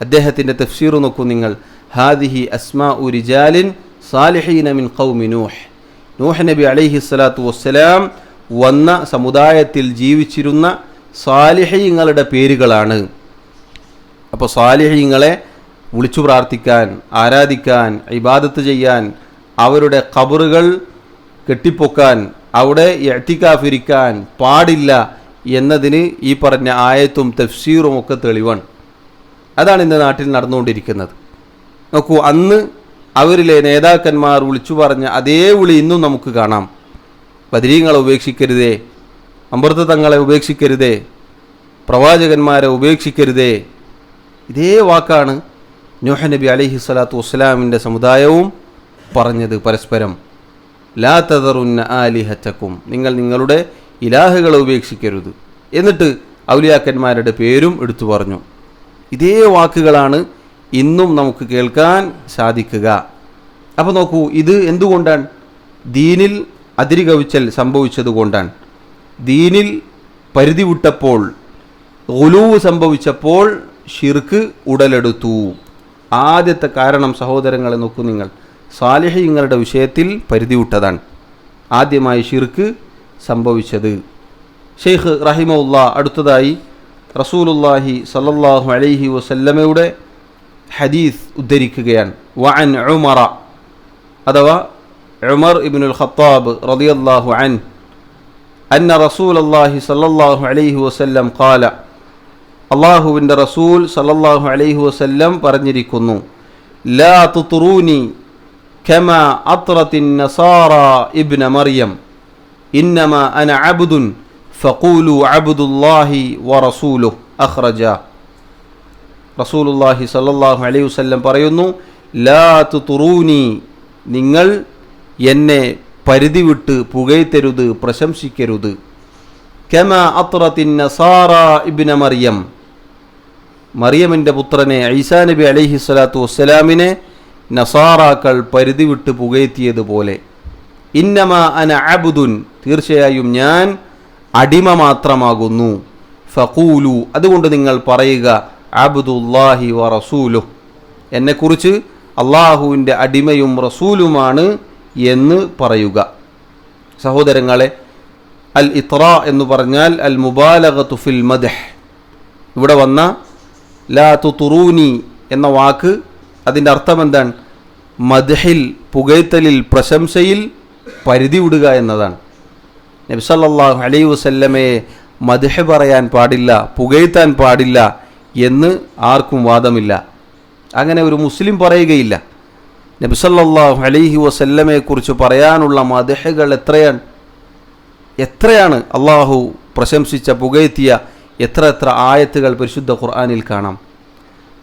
അദ്ദേഹത്തിൻ്റെ തഫ്സീർ നോക്കൂ നിങ്ങൾ. ഹാദിഹി അസ്മാഉ റിജാലിൻ സാലിഹീന മിൻ ഖൗമി നൂഹ്. നൂഹ് നബി അലൈഹി സ്വലാത്തു വസ്സലാം വന്ന സമുദായത്തിൽ ജീവിച്ചിരുന്ന സാലിഹീങ്ങളുടെ പേരുകളാണ്. അപ്പോൾ സാലിഹീങ്ങളെ വിളിച്ചു പ്രാർത്ഥിക്കാൻ, ആരാധിക്കാൻ, ഇബാദത്ത് ചെയ്യാൻ, അവരുടെ ഖബറുകൾ കെട്ടിപ്പൊക്കാൻ, അവിടെ ഇഅ്തികാഫിരിക്കാൻ പാടില്ല എന്നതിന് ഈ പറഞ്ഞ ആയത്തും തഫ്സീറും ഒക്കെ തെളിവാണ്. അതാണ് ഇന്ന് നാട്ടിൽ നടന്നുകൊണ്ടിരിക്കുന്നത്. നോക്കൂ, അന്ന് അവരിലെ നേതാക്കന്മാർ വിളിച്ചു പറഞ്ഞ അതേ വിളി ഇന്നും നമുക്ക് കാണാം. ബദരീങ്ങളെ ഉപേക്ഷിക്കരുതേ, അമൃത തങ്ങളെ ഉപേക്ഷിക്കരുതേ, പ്രവാചകന്മാരെ ഉപേക്ഷിക്കരുതേ. ഇതേ വാക്കാണ് നൂഹ് നബി അലൈഹി സ്വലാത്തു വസ്സലാമിൻ്റെ സമുദായവും പറഞ്ഞത് പരസ്പരം. ലാ തദറുന്ന ആലിഹത്തക്കും, നിങ്ങൾ നിങ്ങളുടെ ഇലാഹുകളെ ഉപേക്ഷിക്കരുത്. എന്നിട്ട് ഔലിയാക്കന്മാരുടെ പേരും എടുത്തു പറഞ്ഞു. ഇതേ വാക്കുകളാണ് ഇന്നും നമുക്ക് കേൾക്കാൻ സാധിക്കുക. അപ്പോൾ നോക്കൂ, ഇത് എന്തുകൊണ്ടാണ്? ദീനിൽ അതിരുകവിച്ചൽ സംഭവിച്ചതുകൊണ്ടാണ്. ദീനിൽ പരിധി വിട്ടപ്പോൾ, ഗുലൂവ് സംഭവിച്ചപ്പോൾ ഷിർക്ക് ഉടലെടുത്തു. ആദ്യത്തെ കാരണം സഹോദരങ്ങളെ നോക്കൂ നിങ്ങൾ, സാലിഹീങ്ങളുടെ വിഷയത്തിൽ പരിധി വിട്ടതാണ് ആദ്യമായി ഷിർക്ക് സംഭവിച്ചത്. ഷെയ്ഖ് റഹിമഹുല്ലാ അടുത്തതായി റസൂലുള്ളാഹി സ്വല്ലല്ലാഹു അലൈഹി വസല്ലമയുടെ ഹദീസ് ഉദ്ധരിക്കുകയാണ്. വഅൻ ഉമറ, അഥവാ ഉമർ ഇബ്നുൽ ഖത്താബ് റളിയല്ലാഹു അൻഹു അന്ന റസൂലുള്ളാഹി സ്വല്ലല്ലാഹു അലൈഹി വസല്ലം ഖാല, അല്ലാഹുവിൻ്റെ റസൂൽ സ്വല്ലല്ലാഹു അലൈഹി വസല്ലം പറഞ്ഞിരിക്കുന്നു, ലാ തുത്റൂനി കമാ അത്റത്തിൻ നസാറ ഇബ്ന മറിയം ഇന്നമാ അന അബ്ദുൻ ഫഖൂലു അബ്ദുല്ലാഹി വറസൂലുഹു അഖ്റജ. റസൂലുള്ളാഹി സ്വല്ലല്ലാഹു അലൈഹി വസല്ലം പറയുന്നു, ലാ തുത്റൂനി, നിങ്ങൾ എന്നെ പരിധി വിട്ട് പുകഴ്ത്തരുത്, പ്രശംസിക്കരുത്. കമാ അത്റത്തിൻ നസാറ ഇബ്ന മറിയം, മറിയമിൻ്റെ പുത്രനെ ഈസാ നബി അലൈഹി സ്വലാത്തു വസ്സലാമിനെ നസാറാക്കൾ പരിധി വിട്ട് പുകഴ്ത്തിയതുപോലെ. ഇന്നമാ അന അബ്ദുൻ, തീർച്ചയായും ഞാൻ അടിമ മാത്രമാകുന്നു. ഫഖൂലു, അതുകൊണ്ട് നിങ്ങൾ പറയുക, അബ്ദുല്ലാഹി വ റസൂലുഹു, എന്നെക്കുറിച്ച് അള്ളാഹുവിൻ്റെ അടിമയും റസൂലുമാണ് എന്ന് പറയുക. സഹോദരങ്ങളെ, അൽ ഇത്റാ എന്ന് പറഞ്ഞാൽ അൽ മുബാലഗത്തു ഫിൽ മദ്ഹ്. ഇവിടെ വന്ന ലാ തുത്റൂനി എന്ന വാക്ക്, അതിൻ്റെ അർത്ഥം എന്താണ്? മദ്ഹിൽ, പുകഴ്ത്തലിൽ, പ്രശംസയിൽ പരിധി വിടുക എന്നതാണ്. നബി സല്ലല്ലാഹു അലൈഹി വസല്ലമയെ മദ്ഹ് പറയാൻ പാടില്ല, പുകഴ്ത്താൻ പാടില്ല എന്ന് ആർക്കും വാദമില്ല. അങ്ങനെ ഒരു മുസ്ലിം പറയുകയില്ല. നബി സല്ലല്ലാഹു അലൈഹി വസല്ലമയെക്കുറിച്ച് പറയാനുള്ള മദ്ഹുകൾ എത്രയാണ് അള്ളാഹു പ്രശംസിച്ച, പുകഴ്ത്തിയ എത്ര ആയത്തുകൾ പരിശുദ്ധ ഖുർആനിൽ കാണാം.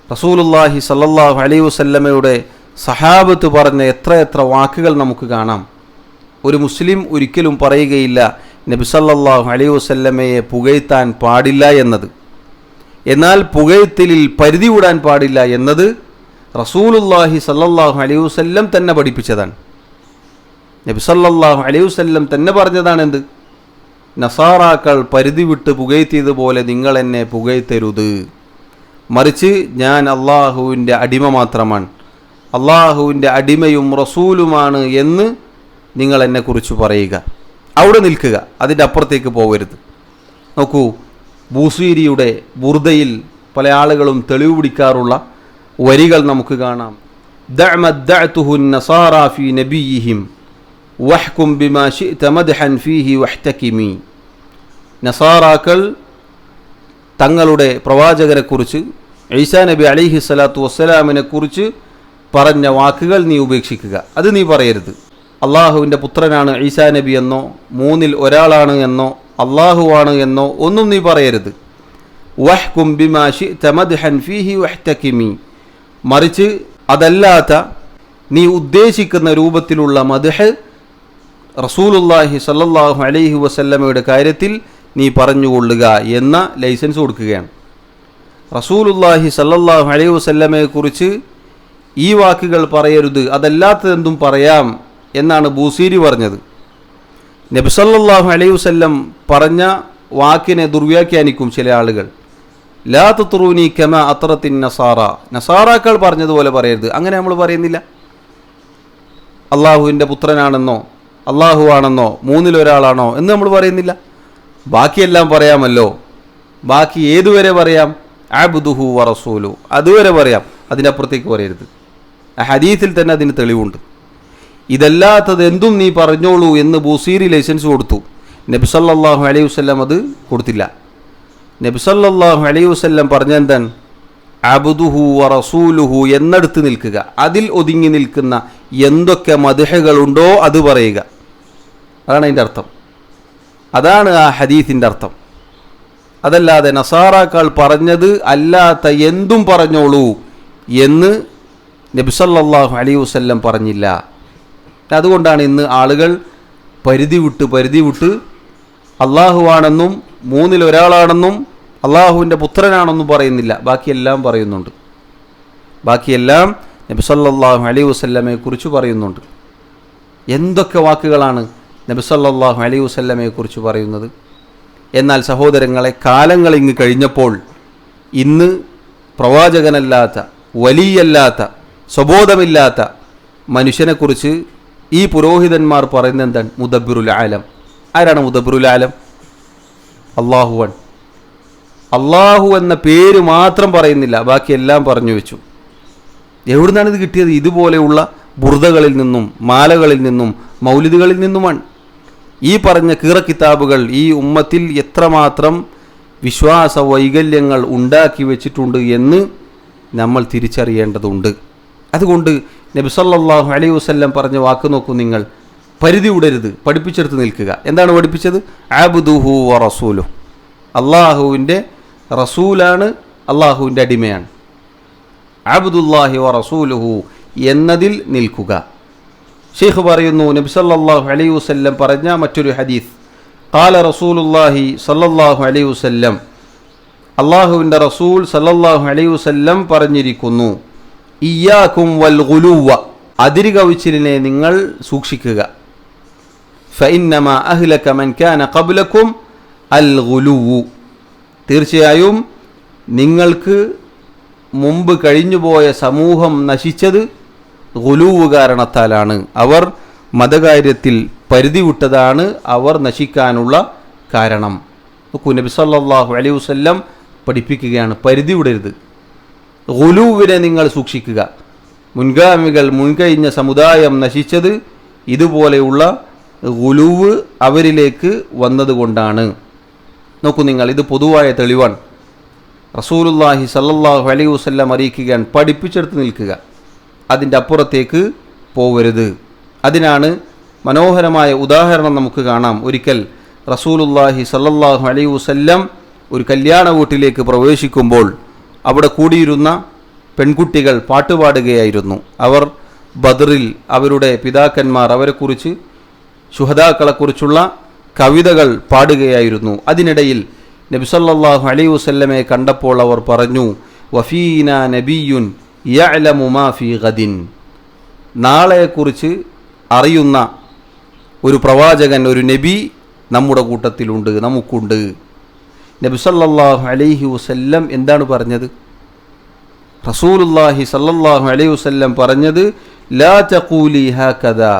റസൂലുള്ളാഹി സല്ലല്ലാഹു അലൈഹി വസല്ലമയുടെ സഹാബത്ത് പറഞ്ഞ എത്ര വാക്കുകൾ നമുക്ക് കാണാം. ഒരു മുസ്ലിം ഒരിക്കലും പറയുകയില്ല നബി സല്ലല്ലാഹു അലൈഹി വസല്ലമയെ പുകഴ്ത്താൻ പാടില്ല എന്നത്. എന്നാൽ പുകഴ്ത്തലിൽ പരിധി വിടാൻ പാടില്ല എന്നത് റസൂലുള്ളാഹി സല്ലല്ലാഹു അലൈഹി വസല്ലം തന്നെ പഠിപ്പിച്ചതാണ്. നബി സല്ലല്ലാഹു അലൈഹി വസല്ലം തന്നെ പറഞ്ഞതാണ് എന്ത്? നസാറാക്കൾ പരിധി വിട്ട് പുകഴ്ത്തിയതുപോലെ നിങ്ങൾ എന്നെ പുകഴ്ത്തരുത്, മറിച്ച് ഞാൻ അള്ളാഹുവിൻ്റെ അടിമ മാത്രമാണ്, അള്ളാഹുവിൻ്റെ അടിമയും റസൂലുമാണ് എന്ന് നിങ്ങൾ എന്നെക്കുറിച്ച് പറയുക. അവിടെ നിൽക്കുക, അതിൻ്റെ അപ്പുറത്തേക്ക് പോകരുത്. നോക്കൂ, ബൂസീരിയുടെ ബുർദയിൽ പല ആളുകളും തെളിവ് പിടിക്കാറുള്ള വരികൾ നമുക്ക് കാണാം. ദഅമദ്ദഅതുഹു നസാറാ ഫീ നബിയ്യിഹിം വഹ്കും ബിമാ ശിഅത മദ്ഹൻ ഫീഹി വഹ്തകിമി. നസാറാക്കൾ തങ്ങളുടെ പ്രവാചകരെക്കുറിച്ച്, ഈസാ നബി അലൈഹി സ്വലാത്തു വസ്സലാമിനെക്കുറിച്ച് പറഞ്ഞ വാക്കുകൾ നീ ഉപേക്ഷിക്കുക, അത് നീ പറയരുത്. അള്ളാഹുവിൻ്റെ പുത്രനാണ് ഈസാ നബി എന്നോ, മൂന്നിൽ ഒരാളാണ് എന്നോ, അള്ളാഹുവാണ് എന്നോ ഒന്നും നീ പറയരുത്. വഹ്കും ബിമാ ശിഅത മദ്ഹൻ ഫീഹി വഹ്തകിമി, മറിച്ച് അതല്ലാത്ത നീ ഉദ്ദേശിക്കുന്ന രൂപത്തിലുള്ള മദ്ഹ് റസൂലുള്ളാഹി സ്വല്ലല്ലാഹു അലൈഹി വസല്ലമയുടെ കാര്യത്തിൽ നീ പറഞ്ഞുകൊള്ളുക എന്ന ലൈസൻസ് കൊടുക്കുകയാണ്. റസൂലുള്ളാഹി സ്വല്ലല്ലാഹു അലൈഹി വസല്ലമയെക്കുറിച്ച് ഈ വാക്കുകൾ പറയരുത്, അതല്ലാത്തതെന്തും പറയാം എന്നാണ് ബൂസീരി പറഞ്ഞത്. നബി സല്ലല്ലാഹു അലൈഹി വസല്ലം പറഞ്ഞ വാക്കിനെ ദുർവ്യാഖ്യാനിക്കും ചില ആളുകൾ. ലാ തുത്റൂനി കമാ അത്റത്തിൻ നസാറ, നസാറാക്കൾ പറഞ്ഞതുപോലെ പറയരുത്. അങ്ങനെ നമ്മൾ പറയുന്നില്ല. അള്ളാഹുവിൻ്റെ പുത്രനാണെന്നോ, അള്ളാഹുവാണെന്നോ, മൂന്നിലൊരാളാണോ എന്ന് നമ്മൾ പറയുന്നില്ല. ബാക്കിയെല്ലാം പറയാമല്ലോ. ബാക്കി ഏതുവരെ പറയാം? അബ്ദുഹു വ റസൂലു, അതുവരെ പറയാം, അതിനപ്പുറത്തേക്ക് പറയരുത്. ആ ഹദീസിൽ തന്നെ അതിന് തെളിവുണ്ട്. ഇതല്ലാത്തത് എന്തും നീ പറഞ്ഞോളൂ എന്ന് ബൂസീരി ലൈസൻസ് കൊടുത്തു. നബി സല്ലല്ലാഹു അലൈഹി വസല്ലം അത് കൊടുത്തില്ല. നബി സല്ലല്ലാഹു അലൈഹി വസല്ലം പറഞ്ഞ എന്താണ്? അബ്ദുഹു വ റസൂലുഹു എന്നടുത്ത് നിൽക്കുക. അതിൽ ഒതുങ്ങി നിൽക്കുന്ന എന്തൊക്കെ മദ്ഹുകളുണ്ടോ അത് പറയുക. അതാണ് അതിൻ്റെ അർത്ഥം. അതാണ് ആ ഹദീസിൻ്റെ അർത്ഥം. അതല്ലാതെ നസാറാക്കൾ പറഞ്ഞത് അല്ലാത്ത എന്തും പറഞ്ഞോളൂ എന്ന് നബി സല്ലല്ലാഹു അലൈഹി വസല്ലം പറഞ്ഞില്ല. അതുകൊണ്ടാണ് ഇന്ന് ആളുകൾ പരിധി വിട്ട് അള്ളാഹുവാണെന്നും മൂന്നിലൊരാളാണെന്നും അള്ളാഹുവിൻ്റെ പുത്രനാണെന്നും പറയുന്നില്ല. ബാക്കിയെല്ലാം പറയുന്നുണ്ട്. ബാക്കിയെല്ലാം നബി സല്ലല്ലാഹു അലൈഹി വസല്ലമയെക്കുറിച്ച് പറയുന്നുണ്ട്. എന്തൊക്കെ വാക്കുകളാണ് നബി സല്ലല്ലാഹു അലൈഹി വസല്ലമയെക്കുറിച്ച് പറയുന്നത്. എന്നാൽ സഹോദരങ്ങളെ, കാലങ്ങൾ ഇങ്ങ് കഴിഞ്ഞപ്പോൾ ഇന്ന് പ്രവാചകനല്ലാത്ത, വലിയല്ലാത്ത, സ്വബോധമില്ലാത്ത മനുഷ്യനെക്കുറിച്ച് ഈ പുരോഹിതന്മാർ പറയുന്നത് എന്താണ്? മുദബ്ബിറുൽ ആലം. ആരാണ് മുദബ്ബിറുൽ ആലം? അള്ളാഹു എന്ന പേര് മാത്രം പറയുന്നില്ല, ബാക്കിയെല്ലാം പറഞ്ഞു വെച്ചു. എവിടുന്നാണ് ഇത് കിട്ടിയത്? ഇതുപോലെയുള്ള ബുർദകളിൽ നിന്നും മാലകളിൽ നിന്നും മൗലിദുകളിൽ നിന്നുമാണ്. ഈ പറഞ്ഞ കിതാബുകൾ ഈ ഉമ്മത്തിൽ എത്രമാത്രം വിശ്വാസ വൈകല്യങ്ങൾ ഉണ്ടാക്കി വെച്ചിട്ടുണ്ട് എന്ന് നമ്മൾ തിരിച്ചറിയേണ്ടതുണ്ട്. അതുകൊണ്ട് നബി സല്ലല്ലാഹു അലൈഹി വസല്ലം പറഞ്ഞ വാക്ക് നോക്കൂ നിങ്ങൾ, പരിധി വിടരുത്, പഠിപ്പിച്ചെടുത്ത് നിൽക്കുക. എന്താണ് പഠിപ്പിച്ചത്? അബ്ദുഹു വ റസൂലുഹു, അള്ളാഹുവിൻ്റെ റസൂലാണ്, അള്ളാഹുവിൻ്റെ അടിമയാണ്. അബ്ദുല്ലാഹി വ റസൂലുഹു എന്നതിൽ നിൽക്കുക. ഷെയ്ഖ് പറയുന്നു, നബി സല്ലല്ലാഹു അലൈഹി വസല്ലം പറഞ്ഞ മറ്റൊരു ഹദീസ്, ഖാല റസൂലുള്ളാഹി സല്ലല്ലാഹു അലൈഹി വസല്ലം, അള്ളാഹുവിൻ്റെ റസൂൽ സല്ലല്ലാഹു അലൈഹി വസല്ലം പറഞ്ഞിരിക്കുന്നു, ഇയ്യാകും വൽ ഗുലുവ, അതിരുകവിച്ചിലിനെ നിങ്ങൾ സൂക്ഷിക്കുക. ഫഇന്നമാ അഹ്ലക മൻ കാന ഖബ്ലകും അൽ ഗുലുവു, തീർച്ചയായും നിങ്ങൾക്ക് മുമ്പ് കഴിഞ്ഞുപോയ സമൂഹം നശിച്ചത് ഗുലൂവ് കാരണത്താലാണ്. അവർ മതകാര്യത്തിൽ പരിധി വിട്ടതാണ് അവർ നശിക്കാനുള്ള കാരണം. നോക്കൂ, നബി സല്ലല്ലാഹു അലൈഹി വസല്ലം പഠിപ്പിക്കുകയാണ്, പരിധി വിടരുത്, ഗുലൂവിനെ നിങ്ങൾ സൂക്ഷിക്കുക. മുൻഗാമികൾ, മുൻകഴിഞ്ഞ സമുദായം നശിച്ചത് ഇതുപോലെയുള്ള ഗുലൂവ് അവരിലേക്ക് വന്നതുകൊണ്ടാണ്. നോക്കൂ നിങ്ങൾ, ഇത് പൊതുവായ തെളിവാണ്. റസൂലുള്ളാഹി സല്ലല്ലാഹു അലൈഹി വസല്ലം അറിയിക്കുകയാണ്, പഠിപ്പിച്ചെടുത്ത് നിൽക്കുക, അതിൻ്റെ അപ്പുറത്തേക്ക് പോവരുത്. അതിനാണ് മനോഹരമായ ഉദാഹരണം നമുക്ക് കാണാം. ഒരിക്കൽ റസൂലുള്ളാഹി സല്ലല്ലാഹു അലൈഹി വസല്ലം ഒരു കല്യാണ വീട്ടിലേക്ക് പ്രവേശിക്കുമ്പോൾ അവിടെ കൂടിയിരുന്ന പെൺകുട്ടികൾ പാട്ടുപാടുകയായിരുന്നു. അവർ ബദറിൽ അവരുടെ പിതാക്കന്മാർ അവരെക്കുറിച്ച്, ശുഹദാക്കളെക്കുറിച്ചുള്ള കവിതകൾ പാടുകയായിരുന്നു. അതിനിടയിൽ നബി സല്ലല്ലാഹു അലൈഹി വസല്ലമയെ കണ്ടപ്പോൾ അവർ പറഞ്ഞു, വഫീന നബിയുൻ യഅലമു മാ ഫീ ഗദിൻ, നാളെക്കുറിച്ച് അറിയുന്ന ഒരു പ്രവാചകൻ, ഒരു നബി നമ്മുടെ കൂട്ടത്തിലുണ്ട്, നമുക്കുണ്ട്. നബി സല്ലല്ലാഹു അലൈഹി വസല്ലം എന്താണ് പറഞ്ഞത്? റസൂലുള്ളാഹി സല്ലല്ലാഹു അലൈഹി വസല്ലം പറഞ്ഞത്, ലാ തഖൂലി ഹാകദാ,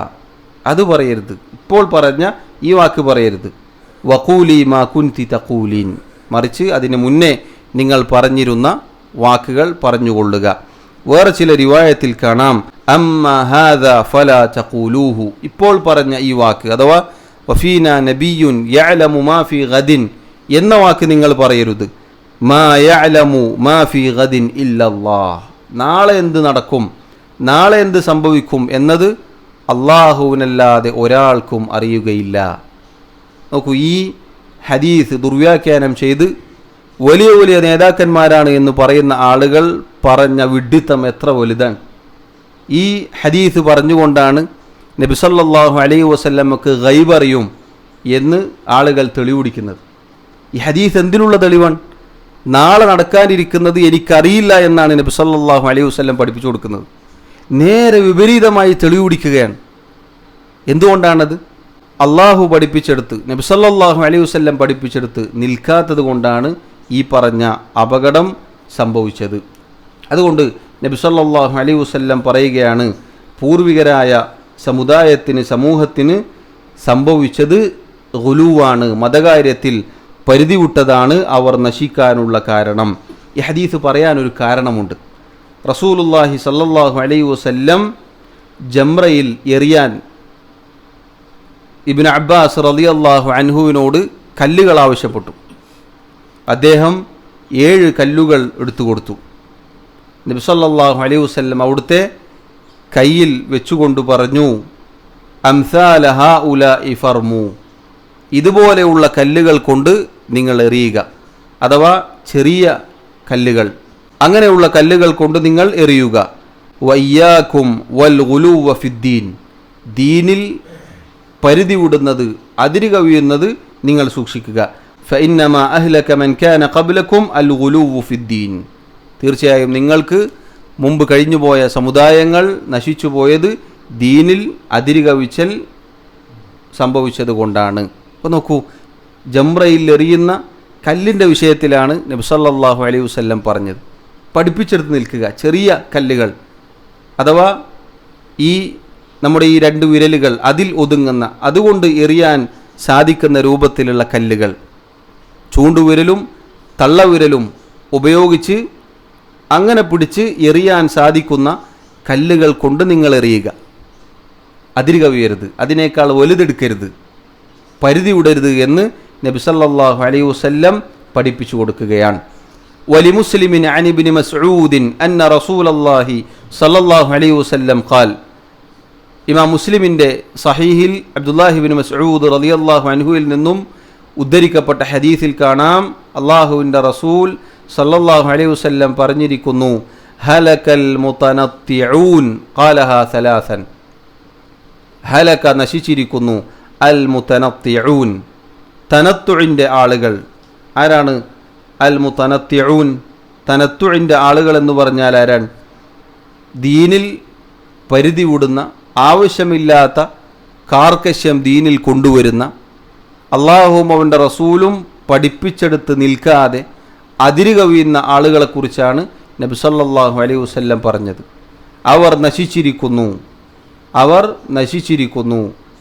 അത് പറയരുത്, ഇപ്പോൾ പറഞ്ഞ ഈ വാക്ക് പറയരുത്. വഖൂലി മാ കുൻതി തഖൂലീൻ, മറിച്ച് അതിന് മുന്നേ നിങ്ങൾ പറഞ്ഞിരുന്ന വാക്കുകൾ പറഞ്ഞുകൊള്ളുക. വേറെ ചില റിവായത്തിൽ കാണാം, അമ്മാ ഹാദാ ഫലാ തഖൂലൂഹു, ഇപ്പോൾ പറഞ്ഞ ഈ വാക്ക് അഥവാ വഫീന നബിയുൻ യഅലമു മാ ഫീ ഗദിൻ എന്ന വാക്ക് നിങ്ങൾ പറയരുത്. മാ യഅലമു മാ ഫീ ഗദിൻ ഇല്ലല്ലാഹ്, നാളെ എന്ത് നടക്കും, നാളെ എന്ത് സംഭവിക്കും എന്നത് അള്ളാഹുവിനല്ലാതെ ഒരാൾക്കും അറിയുകയില്ല. നോക്കൂ, ഈ ഹദീസ് ദുർവ്യാഖ്യാനം ചെയ്ത് വലിയ വലിയ നേതാക്കന്മാരാണ് എന്ന് പറയുന്ന ആളുകൾ പറഞ്ഞ വിഡ്ഢിത്തം എത്ര വലുതാണ്. ഈ ഹദീസ് പറഞ്ഞുകൊണ്ടാണ് നബി സല്ലല്ലാഹു അലൈഹി വസല്ലമക്ക് ഗൈബ് അറിയും എന്ന് ആളുകൾ തെളിവുപിടിക്കുന്നത്. ഈ ഹദീസ് എന്തിനുള്ള തെളിവാണ്? നാളെ നടക്കാനിരിക്കുന്നത് എനിക്കറിയില്ല എന്നാണ് നബി സല്ലല്ലാഹു അലൈഹി വസല്ലം പഠിപ്പിച്ചു കൊടുക്കുന്നത്. നേരെ വിപരീതമായി തെളിവുപിടിക്കുകയാണ്. എന്തുകൊണ്ടാണത്? അള്ളാഹു പഠിപ്പിച്ചെടുത്ത്, നബി സല്ലല്ലാഹു അലൈഹി വസല്ലം പഠിപ്പിച്ചെടുത്ത് നിൽക്കാത്തത് കൊണ്ടാണ് ഈ പറഞ്ഞ അപകടം സംഭവിച്ചത്. അതുകൊണ്ട് നബി സല്ലല്ലാഹു അലൈഹി വസല്ലം പറയുകയാണ്, പൂർവികരായ സമുദായത്തിന്, സമൂഹത്തിന് സംഭവിച്ചത് ഗുലൂവാണ്, മതകാര്യത്തിൽ പരിധി വിട്ടതാണ് അവർ നശിക്കാനുള്ള കാരണം. ഈ ഹദീസ് പറയാനൊരു കാരണമുണ്ട്. റസൂലുള്ളാഹി സല്ലല്ലാഹു അലൈഹി വസല്ലം ജംറയിൽ എറിയാൻ ഇബ്നു അബ്ബാസ് റളിയല്ലാഹു അൻഹുവിനോട് കല്ലുകൾ ആവശ്യപ്പെട്ടു. അദ്ദേഹം 7 കല്ലുകൾ എടുത്തു കൊടുത്തു. നബി സല്ലല്ലാഹു അലൈഹി വസല്ലം അവിടുത്തെ കയ്യിൽ വെച്ചുകൊണ്ട് പറഞ്ഞു, അംസാല ഹൗലാഇ ഫർമു, ഇതുപോലെയുള്ള കല്ലുകൾ കൊണ്ട് നിങ്ങൾ എറിയുക, അഥവാ ചെറിയ കല്ലുകൾ, അങ്ങനെയുള്ള കല്ലുകൾ കൊണ്ട് നിങ്ങൾ എറിയുക. വയ്യാക്കും വൽ ഗുലൂവ ഫിദ്ദീൻ, ദീനിൽ പരിധി വിടുന്നത്, അതിര് കവിയുന്നത് നിങ്ങൾ സൂക്ഷിക്കുക. ഫഇന്നമാ അഹ്ലക മൻ കാന ഖബ്ലകും അൽ ഗുലൂവു ഫിദ്ദീൻ, തീർച്ചയായും നിങ്ങൾക്ക് മുമ്പ് കഴിഞ്ഞുപോയ സമുദായങ്ങൾ നശിച്ചു പോയത് ദീനിൽ അതിര് കവിച്ചൽ സംഭവിച്ചത് കൊണ്ടാണ്. അപ്പോൾ നോക്കൂ, ജംറയിൽ എറിയുന്ന കല്ലിൻ്റെ വിഷയത്തിലാണ് നബി സല്ലല്ലാഹു അലൈഹി വസല്ലം പറഞ്ഞത്. പഠിപ്പിച്ചെടുത്ത് നിൽക്കുക, ചെറിയ കല്ലുകൾ, അഥവാ ഈ നമ്മുടെ ഈ 2 വിരലുകൾ അതിൽ ഒതുങ്ങുന്ന, അതുകൊണ്ട് എറിയാൻ സാധിക്കുന്ന രൂപത്തിലുള്ള കല്ലുകൾ, ചൂണ്ടുവിരലും തള്ളവിരലും ഉപയോഗിച്ച് അങ്ങനെ പിടിച്ച് എറിയാൻ സാധിക്കുന്ന കല്ലുകൾ കൊണ്ട് നിങ്ങൾ എറിയുക, അതിര് കവിയരുത്, അതിനേക്കാൾ വലുതെടുക്കരുത്, പരിധി വിടരുത് എന്ന് നബി സല്ലല്ലാഹു അലൈഹി വസല്ലം പഠിപ്പിച്ചു കൊടുക്കുകയാണ്. വലിമുസ്ലിമിൻ അൻ ഇബ്നു മസ്ഊദിൻ അന്ന റസൂലല്ലാഹി സല്ലല്ലാഹു അലൈഹി വസല്ലം ഖാൽ. ഇമാം മുസ്ലിമിൻ്റെ സഹീഹിൽ അബ്ദുല്ലാഹി ഇബ്നു മസ്ഊദ് റളിയല്ലാഹു അൻഹുവിൽ നിന്നും ഉദ്ധരിക്കപ്പെട്ട ഹദീസിൽ കാണാം, അള്ളാഹുവിൻ്റെ റസൂൽ സല്ലല്ലാഹു അലൈഹി വസല്ലം പറഞ്ഞിരിക്കുന്നു, ഹലകൽ മുതനത്തിഊൻ ഖാലഹാ സലാസൻ. ഹലക നശിച്ചിരിക്കുന്നു, അൽ മുതനത്തിഊൻ തനത്തുഇൻ്റെ ആളുകൾ. ആരാണ് അൽ മുതനത്തിഊൻ? തനത്തുഇൻ്റെ ആളുകൾ എന്ന് പറഞ്ഞാൽ ആരാണ്? ദീനിൽ പരിധി വിടുന്ന, ആവശ്യമില്ലാത്ത കാർക്കശ്യം ദീനിൽ കൊണ്ടുവരുന്ന, അള്ളാഹുവും അവൻ്റെ റസൂലും പഠിപ്പിച്ചെടുത്ത് നിൽക്കാതെ അതിര് കവിയുന്ന ആളുകളെക്കുറിച്ചാണ് നബി സല്ലല്ലാഹു അലൈഹി വസല്ലം പറഞ്ഞത്. അവർ നശിച്ചിരിക്കുന്നു, അവർ നശിച്ചിരിക്കുന്നു,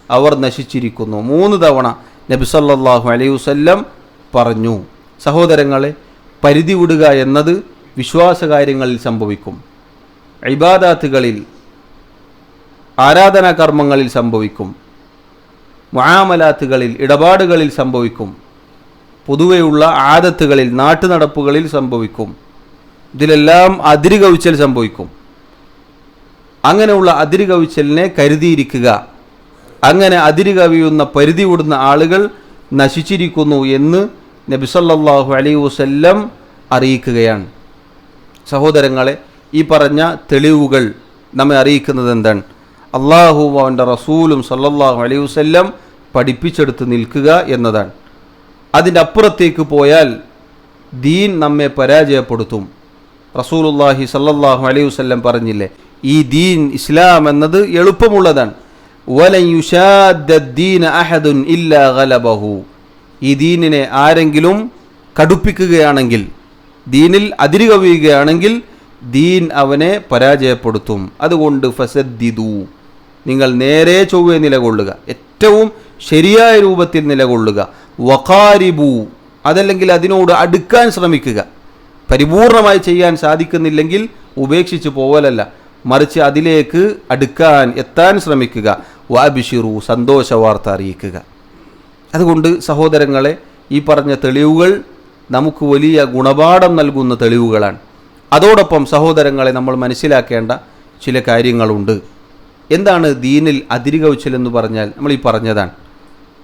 അവർ നശിച്ചിരിക്കുന്നു. 3 തവണ നബി സല്ലല്ലാഹു അലൈഹി വസല്ലം പറഞ്ഞു. സഹോദരങ്ങളെ, പരിധി വിടുക എന്നത് വിശ്വാസകാര്യങ്ങളിൽ സംഭവിക്കും, ഇബാദാത്തുകളിൽ, ആരാധനാകർമ്മങ്ങളിൽ സംഭവിക്കും, മുആമലാത്തുകളിൽ, ഇടപാടുകളിൽ സംഭവിക്കും, പൊതുവെയുള്ള ആദത്തുകളിൽ, നാട്ടുനടപ്പുകളിൽ സംഭവിക്കും. ഇതിലെല്ലാം അതിര് കവിച്ചൽ സംഭവിക്കും. അങ്ങനെയുള്ള അതിര് കവിച്ചലിനെ കരുതിയിരിക്കുക. അങ്ങനെ അതിര് കവിയുന്ന, പരിധി വിടുന്ന ആളുകൾ നശിച്ചിരിക്കുന്നു എന്ന് നബി സല്ലല്ലാഹു അലൈഹി വസല്ലം അറിയിക്കുകയാണ്. സഹോദരങ്ങളെ, ഈ പറഞ്ഞ തെളിവുകൾ നമ്മെ അറിയിക്കുന്നത് എന്താണ്? അള്ളാഹുവും അവൻ്റെ റസൂലും സല്ലല്ലാഹു അലൈഹി വസല്ലം പഠിപ്പിച്ചെടുത്ത് നിൽക്കുക എന്നതാണ്. അതിൻ്റെ അപ്പുറത്തേക്ക് പോയാൽ ദീൻ നമ്മെ പരാജയപ്പെടുത്തും. റസൂലുള്ളാഹി സല്ലല്ലാഹു അലൈഹി വസല്ലം പറഞ്ഞില്ലേ, ഈ ദീൻ ഇസ്ലാം എന്നത് എളുപ്പമുള്ളതാണ്. വലൻ യുശാദ്ദീന അഹദുൻ ഇല്ലാ ഗലബഹു. ഈ ദീനിനെ ആരെങ്കിലും കടുപ്പിക്കുകയാണെങ്കിൽ, ദീനിൽ അതിര് കവിയുകയാണെങ്കിൽ ദീൻ അവനെ പരാജയപ്പെടുത്തും. അതുകൊണ്ട് ഫസദ്ദിദു, നിങ്ങൾ നേരെ ചൊവ്വേ നിലകൊള്ളുക, ഏറ്റവും ശരിയായ രൂപത്തിൽ നിലകൊള്ളുക. വഖാരിബു, അതല്ലെങ്കിൽ അതിനോട് അടുക്കാൻ ശ്രമിക്കുക. പരിപൂർണമായി ചെയ്യാൻ സാധിക്കുന്നില്ലെങ്കിൽ ഉപേക്ഷിച്ച് പോവലല്ല, മറിച്ച് അതിലേക്ക് അടുക്കാൻ, എത്താൻ ശ്രമിക്കുക. വഅബ്ശിറു, സന്തോഷ വാർത്ത അറിയിക്കുക. അതുകൊണ്ട് സഹോദരങ്ങളെ, ഈ പറഞ്ഞ തെളിവുകൾ നമുക്ക് വലിയ ഗുണപാഠം നൽകുന്ന തെളിവുകളാണ്. അതോടൊപ്പം സഹോദരങ്ങളെ, നമ്മൾ മനസ്സിലാക്കേണ്ട ചില കാര്യങ്ങളുണ്ട്. എന്താണ് ദീനിൽ അതിര് കവിച്ചലെന്ന് പറഞ്ഞാൽ? നമ്മൾ ഈ പറഞ്ഞതാണ്,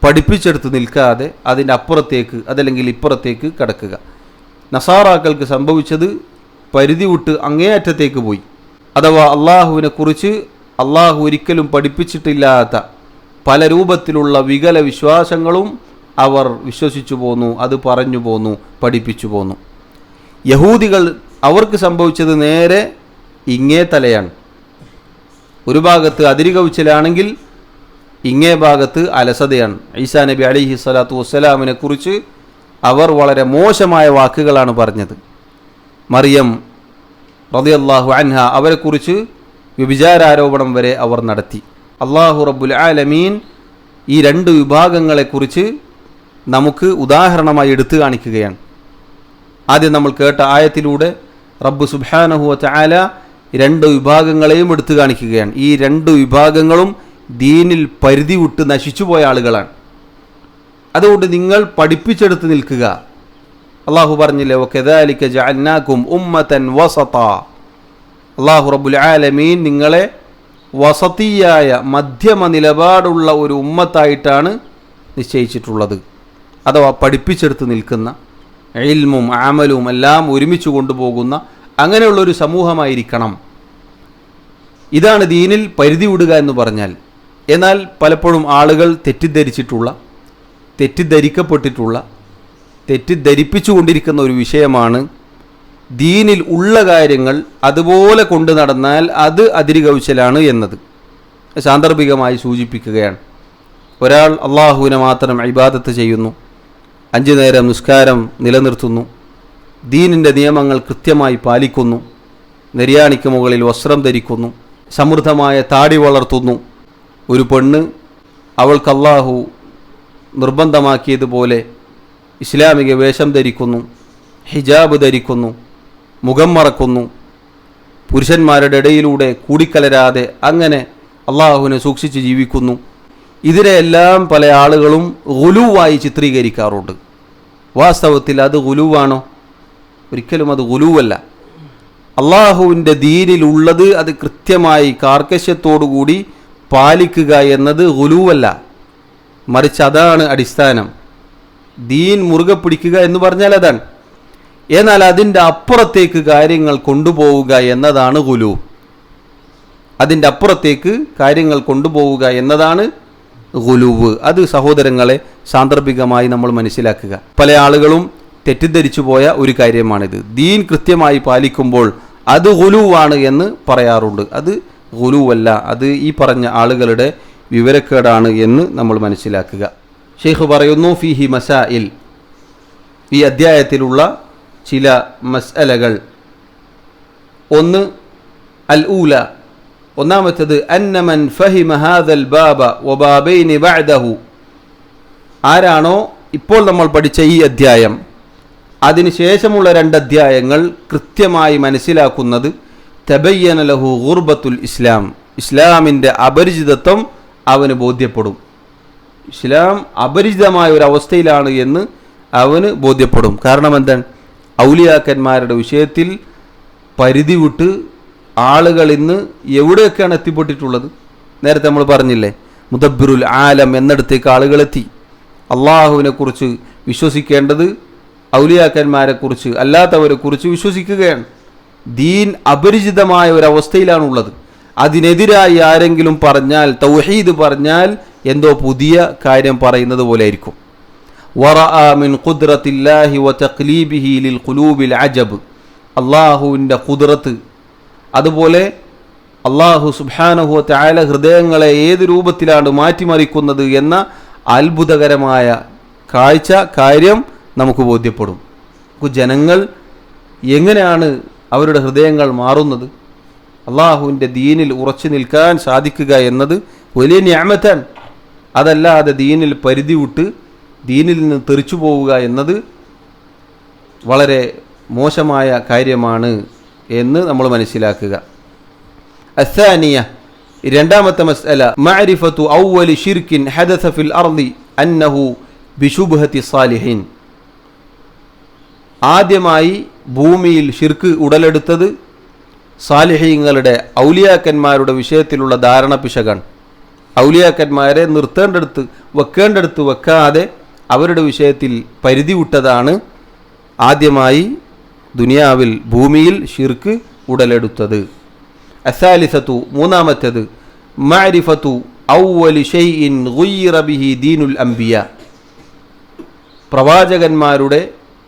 പഠിപ്പിച്ചെടുത്ത് നിൽക്കാതെ അതിൻ്റെ അപ്പുറത്തേക്ക്, അതല്ലെങ്കിൽ ഇപ്പുറത്തേക്ക് കടക്കുക. നസാറാക്കൾക്ക് സംഭവിച്ചത് പരിധി വിട്ട് അങ്ങേയറ്റത്തേക്ക് പോയി. അഥവാ അള്ളാഹുവിനെ കുറിച്ച് അള്ളാഹു ഒരിക്കലും പഠിപ്പിച്ചിട്ടില്ലാത്ത പല രൂപത്തിലുള്ള വികല വിശ്വാസങ്ങളും അവർ വിശ്വസിച്ചു പോന്നു, അത് പറഞ്ഞു പോന്നു, പഠിപ്പിച്ചു പോന്നു. യഹൂദികൾ, അവർക്ക് സംഭവിച്ചത് നേരെ ഇങ്ങേ തലയാണ്. ഒരു ഭാഗത്ത് അതിര് കവിച്ചലാണെങ്കിൽ ഇങ്ങേ ഭാഗത്ത് അലസതയാണ്. ഈസാ നബി അലൈഹി സ്വലാത്തു വസ്സലാമിനെ കുറിച്ച് അവർ വളരെ മോശമായ വാക്കുകളാണ് പറഞ്ഞത്. മറിയം റളിയല്ലാഹു അൻഹ, അവരെക്കുറിച്ച് വ്യഭിചാരാരോപണം വരെ അവർ നടത്തി. അല്ലാഹു റബ്ബുൽ ആലമീൻ ഈ 2 വിഭാഗങ്ങളെക്കുറിച്ച് നമുക്ക് ഉദാഹരണമായി എടുത്തു കാണിക്കുകയാണ്. ആദ്യം നമ്മൾ കേട്ട ആയത്തിലൂടെ റബ്ബ് സുബ്ഹാനഹു വ തആല 2 വിഭാഗങ്ങളെയും എടുത്തു കാണിക്കുകയാണ്. ഈ 2 വിഭാഗങ്ങളും ദീനിൽ പരിധി വിട്ട് നശിച്ചുപോയ ആളുകളാണ്. അതുകൊണ്ട് നിങ്ങൾ പഠിപ്പിച്ചെടുത്ത് നിൽക്കുക. അള്ളാഹു പറഞ്ഞില്ലേ, വകദാലിക ജഅൽനാകും ഉമ്മതൻ വസത. അള്ളാഹു റബ്ബുൽ ആലമീൻ നിങ്ങളെ വസതിയായ, മധ്യമ നിലപാടുള്ള ഒരു ഉമ്മത്തായിട്ടാണ് നിശ്ചയിച്ചിട്ടുള്ളത്. അഥവാ പഠിപ്പിച്ചെടുത്ത് നിൽക്കുന്ന, ഇൽമും അമലും എല്ലാം ഒരുമിച്ച് കൊണ്ടുപോകുന്ന അങ്ങനെയുള്ളൊരു സമൂഹമായിരിക്കണം. ഇതാണ് ദീനിൽ പരിധി വിടുക എന്ന് പറഞ്ഞാൽ. എന്നാൽ പലപ്പോഴും ആളുകൾ തെറ്റിദ്ധരിക്കപ്പെട്ടിട്ടുള്ള, തെറ്റിദ്ധരിപ്പിച്ചുകൊണ്ടിരിക്കുന്ന ഒരു വിഷയമാണ് ദീനിൽ ഉള്ള കാര്യങ്ങൾ അതുപോലെ കൊണ്ടു നടന്നാൽ അത് അതിര് കവിച്ചലാണ് എന്നത്. സാന്ദർഭികമായി സൂചിപ്പിക്കുകയാണ്. ഒരാൾ അള്ളാഹുവിനെ മാത്രം ഇബാദത്ത് ചെയ്യുന്നു, 5 നേരം നിസ്കാരം നിലനിർത്തുന്നു, ദീനിൻ്റെ നിയമങ്ങൾ കൃത്യമായി പാലിക്കുന്നു, നെര്യാണിക്ക് മുകളിൽ വസ്ത്രം ധരിക്കുന്നു, സമൃദ്ധമായ താടി വളർത്തുന്നു. ഒരു പെണ്ണ് അവൾക്ക് അള്ളാഹു നിർബന്ധമാക്കിയതുപോലെ ഇസ്ലാമിക വേഷം ധരിക്കുന്നു, ഹിജാബ് ധരിക്കുന്നു, മുഖം മറക്കുന്നു, പുരുഷന്മാരുടെ ഇടയിലൂടെ കൂടിക്കലരാതെ അങ്ങനെ അള്ളാഹുവിനെ സൂക്ഷിച്ച് ജീവിക്കുന്നു. ഇതിനെയെല്ലാം പല ആളുകളും ഗുലുവായി ചിത്രീകരിക്കാറുണ്ട്. വാസ്തവത്തിൽ അത് ഗുലുവാണോ? ഒരിക്കലും അത് ഗുലുവല്ല. അള്ളാഹുവിൻ്റെ ദീനിലുള്ളത് അത് കൃത്യമായി കാർക്കശ്യത്തോടുകൂടി പാലിക്കുക എന്നത് ഗുലുവല്ല, മറിച്ച് അതാണ് അടിസ്ഥാനം. ദീൻ മുറുകെ പിടിക്കുക എന്ന് പറഞ്ഞാൽ അതാണ്. എന്നാൽ അതിൻ്റെ അപ്പുറത്തേക്ക് കാര്യങ്ങൾ കൊണ്ടുപോവുക എന്നതാണ് ഗുലു. അതിൻ്റെ അപ്പുറത്തേക്ക് കാര്യങ്ങൾ കൊണ്ടുപോവുക എന്നതാണ് ഗുലുവ്. അത് സഹോദരങ്ങളെ സാന്ദർഭികമായി നമ്മൾ മനസ്സിലാക്കുക. പല ആളുകളും തെറ്റിദ്ധരിച്ചു പോയ ഒരു കാര്യമാണിത്. ദീൻ കൃത്യമായി പാലിക്കുമ്പോൾ അത് ഗുലുവാണ് എന്ന് പറയാറുണ്ട്. അത് ഗുലുവല്ല, അത് ഈ പറഞ്ഞ ആളുകളുടെ വിവരക്കേടാണ് എന്ന് നമ്മൾ മനസ്സിലാക്കുക. ഷെയ്ഖ് പറയുന്നു, ഫീഹി മസാഇൽ, ഈ അധ്യായത്തിലുള്ള ചില മസ്അലകൾ. ഒന്ന്, അൽ ഊല, ഒന്നാമത്തേത്, അന്ന മൻ ഫഹിമ ഹാദൽ ബാബ വബാബൈനി ബഅദഹു, ആരാണോ ഇപ്പോൾ നമ്മൾ പഠിച്ച ഈ അധ്യായം അതിനുശേഷമുള്ള 2 അധ്യായങ്ങൾ കൃത്യമായി മനസ്സിലാക്കുന്നത്, തബയ്യന ലഹു ഗുർബത്തുൽ ഇസ്ലാം, ഇസ്ലാമിൻ്റെ അപരിചിതത്വം അവന് ബോധ്യപ്പെടും. ഇസ്ലാം അപരിചിതമായ ഒരു അവസ്ഥയിലാണ് എന്ന് അവന് ബോധ്യപ്പെടും. കാരണം എന്താണ്? ഔലിയാക്കന്മാരുടെ വിഷയത്തിൽ പരിധി വിട്ട് ആളുകൾ ഇന്ന് എവിടെയൊക്കെയാണ് എത്തിപ്പെട്ടിട്ടുള്ളത്? നേരത്തെ നമ്മൾ പറഞ്ഞില്ലേ, മുദബ്ബിറുൽ ആലം എന്നിടത്തേക്ക് ആളുകളെത്തി. അള്ളാഹുവിനെക്കുറിച്ച് വിശ്വസിക്കേണ്ടത് ഔലിയാക്കന്മാരെക്കുറിച്ച് അല്ലാത്തവരെക്കുറിച്ച് വിശ്വസിക്കുകയാണ്. ദീൻ അപരിചിതമായ ഒരവസ്ഥയിലാണുള്ളത്. അതിനെതിരായി ആരെങ്കിലും പറഞ്ഞാൽ, തൗഹീദ് പറഞ്ഞാൽ, എന്തോ പുതിയ കാര്യം പറയുന്നത് പോലെ ആയിരിക്കും. വറഅ മിൻ ഖുദ്റത്തില്ലാഹി വതഖ്ലീബിഹി ലിൽ ഖുലൂബിൽ അജബ്, അള്ളാഹുവിൻ്റെ ഖുദ്റത്ത്, അതുപോലെ അള്ളാഹു സുബ്ഹാനഹു വ തആല ഹൃദയങ്ങളെ ഏത് രൂപത്തിലാണ് മാറ്റിമറിക്കുന്നത് എന്ന അത്ഭുതകരമായ കാര്യം നമുക്ക് ബോധ്യപ്പെടും. ജനങ്ങൾ എങ്ങനെയാണ് അവരുടെ ഹൃദയങ്ങൾ മാറുന്നത്? അള്ളാഹുവിൻ്റെ ദീനിൽ ഉറച്ചു നിൽക്കാൻ സാധിക്കുക എന്നത് വലിയ നിഅമത്താണ്. അതല്ലാതെ ദീനിൽ പരിധി വിട്ട് ദീനിൽ നിന്ന് തെറിച്ചു പോവുക എന്നത് വളരെ മോശമായ കാര്യമാണ് എന്ന് നമ്മൾ മനസ്സിലാക്കുക. അസ്സാനിയ, രണ്ടാമത്തെ മസ്അല, മഅരിഫത്തു അവ്വലി ശിർക്കിൻ ഹദസ ഫിൽ അർളി അന്നഹു ബിശുബ്ഹത്തി സാലിഹീൻ, ആദ്യമായി ഭൂമിയിൽ ഷിർക്ക് ഉടലെടുത്തത് സാലിഹീങ്ങളുടെ ഔലിയാക്കന്മാരുടെ വിഷയത്തിലുള്ള ധാരണ പിശകാണ്. ഔലിയാക്കന്മാരെ നിർത്തേണ്ടടുത്ത് വെക്കേണ്ടടുത്ത് വെക്കാതെ അവരുടെ വിഷയത്തിൽ പരിധി വിട്ടതാണ് ആദ്യമായി ദുനിയാവിൽ ഭൂമിയിൽ ഷിർക്ക് ഉടലെടുത്തത്. അസാലിസത്തു, മൂന്നാമത്തേത്, മഅരിഫത്തു അവ്വലി ഷൈഇൻ ഗുയ്യിറ ബിഹി ദീനുൽ അംബിയ, പ്രവാചകന്മാരുടെ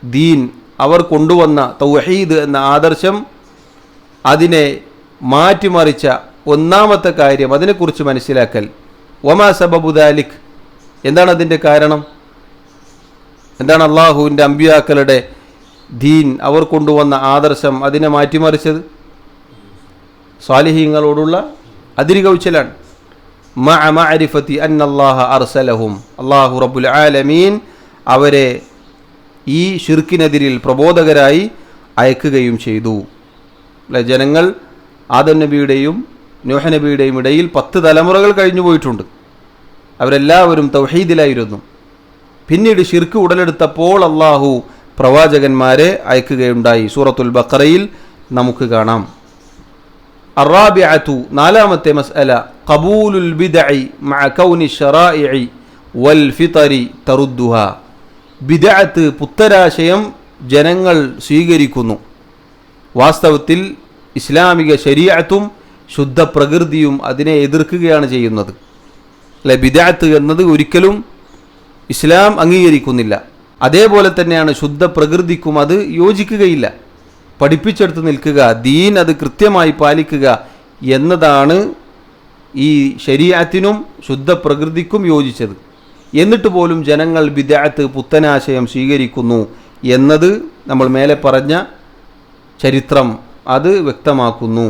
ദീൻ, അവർ കൊണ്ടുവന്ന തൗഹീദ് എന്ന ആദർശം, അതിനെ മാറ്റിമറിച്ച ഒന്നാമത്തെ കാര്യം, അതിനെക്കുറിച്ച് മനസ്സിലാക്കൽ. വമാ സബബു ദാലിക്, എന്താണ് അതിൻ്റെ കാരണം? എന്താണ് അള്ളാഹുവിൻ്റെ അമ്പിയാക്കളുടെ ദീൻ, അവർ കൊണ്ടുവന്ന ആദർശം, അതിനെ മാറ്റിമറിച്ചത്? സാലിഹീങ്ങളോടുള്ള അതിരുകവിച്ചലാണ്. മഅ മഅരിഫത്തി അന്നല്ലാഹ അർസലഹും, അല്ലാഹു റബ്ബുൽ ആലമീൻ അവരെ ഈ ഷിർക്കിനെതിരിൽ പ്രബോധകരായി അയക്കുകയും ചെയ്തു. അല്ലെ, ജനങ്ങൾ ആദം നബിയുടെയും നൂഹ് നബിയുടെയും ഇടയിൽ 10 തലമുറകൾ കഴിഞ്ഞു പോയിട്ടുണ്ട്. അവരെല്ലാവരും തൗഹീദിലായിരുന്നു. പിന്നീട് ഷിർക്ക് ഉടലെടുത്തപ്പോൾ അള്ളാഹു പ്രവാചകന്മാരെ അയക്കുകയുണ്ടായി. സൂറത്തുൽ ബഖറയിൽ നമുക്ക് കാണാം. അറാബിഅതു, നാലാമത്തെ മസ്അല, ഖബൂലുൽ ബിദ്അഇ മഅ കൗനി ശറാഇഇ വൽ ഫിതറി തറുദ്ദുഹ, ബിദ്അത്ത്, പുത്തരാശയം ജനങ്ങൾ സ്വീകരിക്കുന്നു. വാസ്തവത്തിൽ ഇസ്ലാമിക ശരീഅത്തും ശുദ്ധ പ്രകൃതിയും അതിനെ എതിർക്കുകയാണ് ചെയ്യുന്നത്. അല്ലെ, ബിദ്അത്ത് എന്നത് ഒരിക്കലും ഇസ്ലാം അംഗീകരിക്കുന്നില്ല. അതേപോലെ തന്നെയാണ് ശുദ്ധ പ്രകൃതിക്കും അത് യോജിക്കുകയില്ല. പഠിപ്പിച്ചെടുത്ത് നിൽക്കുക, ദീൻ അത് കൃത്യമായി പാലിക്കുക എന്നതാണ് ഈ ശരീഅത്തിനും ശുദ്ധ പ്രകൃതിക്കും യോജിച്ചത്. എന്നിട്ട് പോലും ജനങ്ങൾ ബിദ്അത്ത്, പുത്തനാശയം സ്വീകരിക്കുന്നു എന്നത് നമ്മൾ മേലെ പറഞ്ഞ ചരിത്രം അത് വ്യക്തമാക്കുന്നു.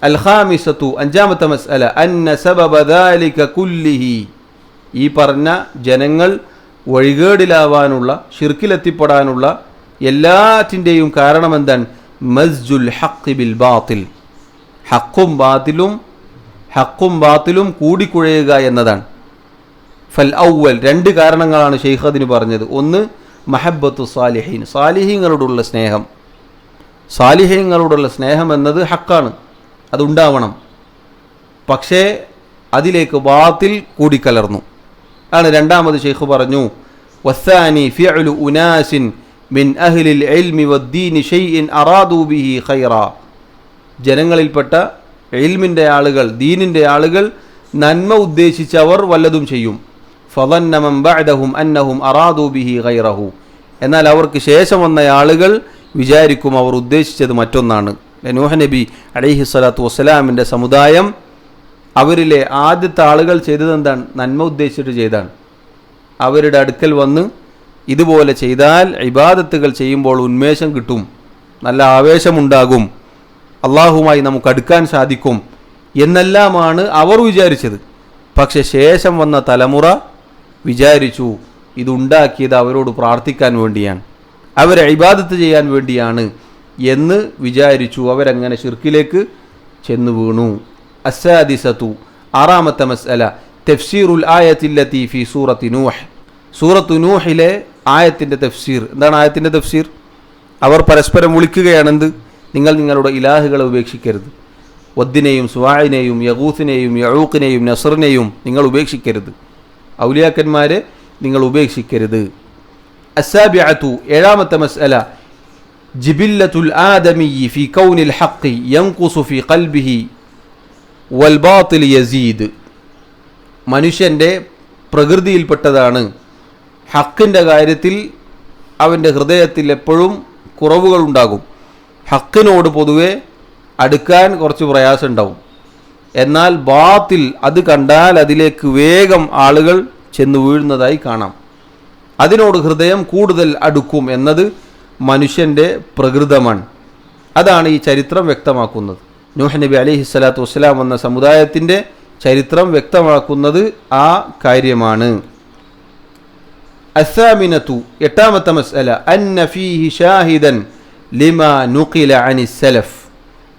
അൽ ഖാമിസത്തു, അഞ്ചാമത്തെ മസ്അല, അന്ന സബബ ദാലിക കുല്ലിഹി, ഈ പറഞ്ഞ ജനങ്ങൾ വഴികേടിലാവാനുള്ള, ഷിർക്കിലെത്തിപ്പെടാനുള്ള എല്ലാറ്റിൻ്റെയും കാരണം എന്താണ്? മസ്ജുൽ ഹഖ് ബിൽ ബാത്തിൽ, ഹക്കും ബാത്തിലും കൂടിക്കുഴയുക എന്നതാണ്. ഫൽ ഔവൽ, രണ്ട് കാരണങ്ങളാണ് ഷെയ്ഖ് അതിന് പറഞ്ഞത്. ഒന്ന് മഹബ്ബത്തു സാലിഹീൻ, സാലിഹീങ്ങളോടുള്ള സ്നേഹം. സാലിഹീങ്ങളോടുള്ള സ്നേഹം എന്നത് ഹക്കാണ്, അതുണ്ടാവണം. പക്ഷേ അതിലേക്ക് ബാത്തിൽ കൂടിക്കലർന്നു ആണ്. രണ്ടാമത് ഷെയ്ഖ് പറഞ്ഞു വസ്സാനി ഫിഅലു ഉനാസിൻ മിൻ അഹ്ലിൽ ഇൽമി വദ്ദീനി ഷൈഇൻ അറാദു ബിഹി ഖൈറ, ജനങ്ങളിൽപ്പെട്ട ഇൽമിൻ്റെ ആളുകൾ, ദീനിൻ്റെ ആളുകൾ നന്മ ഉദ്ദേശിച്ചവർ വല്ലതും ചെയ്യും. ഫദന്ന മൻ ബഅദഹും അന്നഹും അറാദു ബിഹി ഖൈറഹു, എന്നാൽ അവർക്ക് ശേഷം വന്ന ആളുകൾ വിചാരിക്കും അവർ ഉദ്ദേശിച്ചത് മറ്റൊന്നാണ്. നൂഹ് നബി അലൈഹി സ്വലാത്തു വസ്സലാമിൻ്റെ സമുദായം, അവരിലെ ആദ്യത്തെ ആളുകൾ ചെയ്തത് എന്താണ്? നന്മ ഉദ്ദേശിച്ചിട്ട് ചെയ്താണ്. അവരുടെ അടുക്കൽ വന്ന് ഇതുപോലെ ചെയ്താൽ ഇബാദത്തുകൾ ചെയ്യുമ്പോൾ ഉന്മേഷം കിട്ടും, നല്ല ആവേശമുണ്ടാകും, അള്ളാഹുമായി നമുക്ക് അടുക്കാൻ സാധിക്കും എന്നെല്ലാമാണ് അവർ വിചാരിച്ചത്. പക്ഷെ ശേഷം വന്ന തലമുറ വിചാരിച്ചു ഇതുണ്ടാക്കിയത് അവരോട് പ്രാർത്ഥിക്കാൻ വേണ്ടിയാണ്, അവരെ ഇബാദത്ത് ചെയ്യാൻ വേണ്ടിയാണ് എന്ന് വിചാരിച്ചു. അവരങ്ങനെ ശിർക്കിലേക്ക് ചെന്നു വീണു. അസ്സാദിസതു, ആറാമത്തെ മസ്അല, തഫ്സീറുൽ ആയത്തില്ലത്തി ഫി സൂറത്തി നൂഹ്, സൂറത്തു നൂഹിലെ ആയത്തിൻ്റെ തഫ്സീർ. എന്താണ് ആയത്തിൻ്റെ തഫ്സീർ? അവർ പരസ്പരം വിളിക്കുകയാണെന്ത്? നിങ്ങൾ നിങ്ങളുടെ ഇലാഹുകളെ ഉപേക്ഷിക്കരുത്, വദ്ദിനെയും സുവാഇനെയും യഗൂസിനെയും യഊഖിനെയും നസ്റിനെയും നിങ്ങൾ ഉപേക്ഷിക്കരുത്, ഔലിയാക്കന്മാരെ നിങ്ങൾ ഉപേക്ഷിക്കരുത്. അസ്സാബിഅതു, ഏഴാമത്തെ മസ്അല, ജിബില്ലത്തുൽ ആദമിയ്യി ഫി കൗനിൽ ഹഖ് യൻഖുസു ഫി ഖൽബിഹി വൽ ബാത്തിൽ യസീദ്, മനുഷ്യൻ്റെ പ്രകൃതിയിൽപ്പെട്ടതാണ് ഹക്കിൻ്റെ കാര്യത്തിൽ അവൻ്റെ ഹൃദയത്തിൽ എപ്പോഴും കുറവുകളുണ്ടാകും. ഹക്കിനോട് പൊതുവെ അടുക്കാൻ കുറച്ച് പ്രയാസമുണ്ടാവും. എന്നാൽ ബാത്തിൽ അത് കണ്ടാൽ അതിലേക്ക് വേഗം ആളുകൾ ചെന്ന് വീഴുന്നതായി കാണാം. അതിനോട് ഹൃദയം കൂടുതൽ അടുക്കും എന്നത് മനുഷ്യൻ്റെ പ്രകൃതമാണ്. അതാണ് ഈ ചരിത്രം വ്യക്തമാക്കുന്നത്. നൂഹ് നബി അലൈഹി സ്വലാത്തു വസ്സലാം എന്ന സമുദായത്തിൻ്റെ ചരിത്രം വ്യക്തമാക്കുന്നത് ആ കാര്യമാണ്. അസ്സാമിനത്തു, എട്ടാമത്തെ മസ്അല, അന്ന ഫീഹി ഷാഹിദൻ ലിമാ നുഖില അനി സലഫ്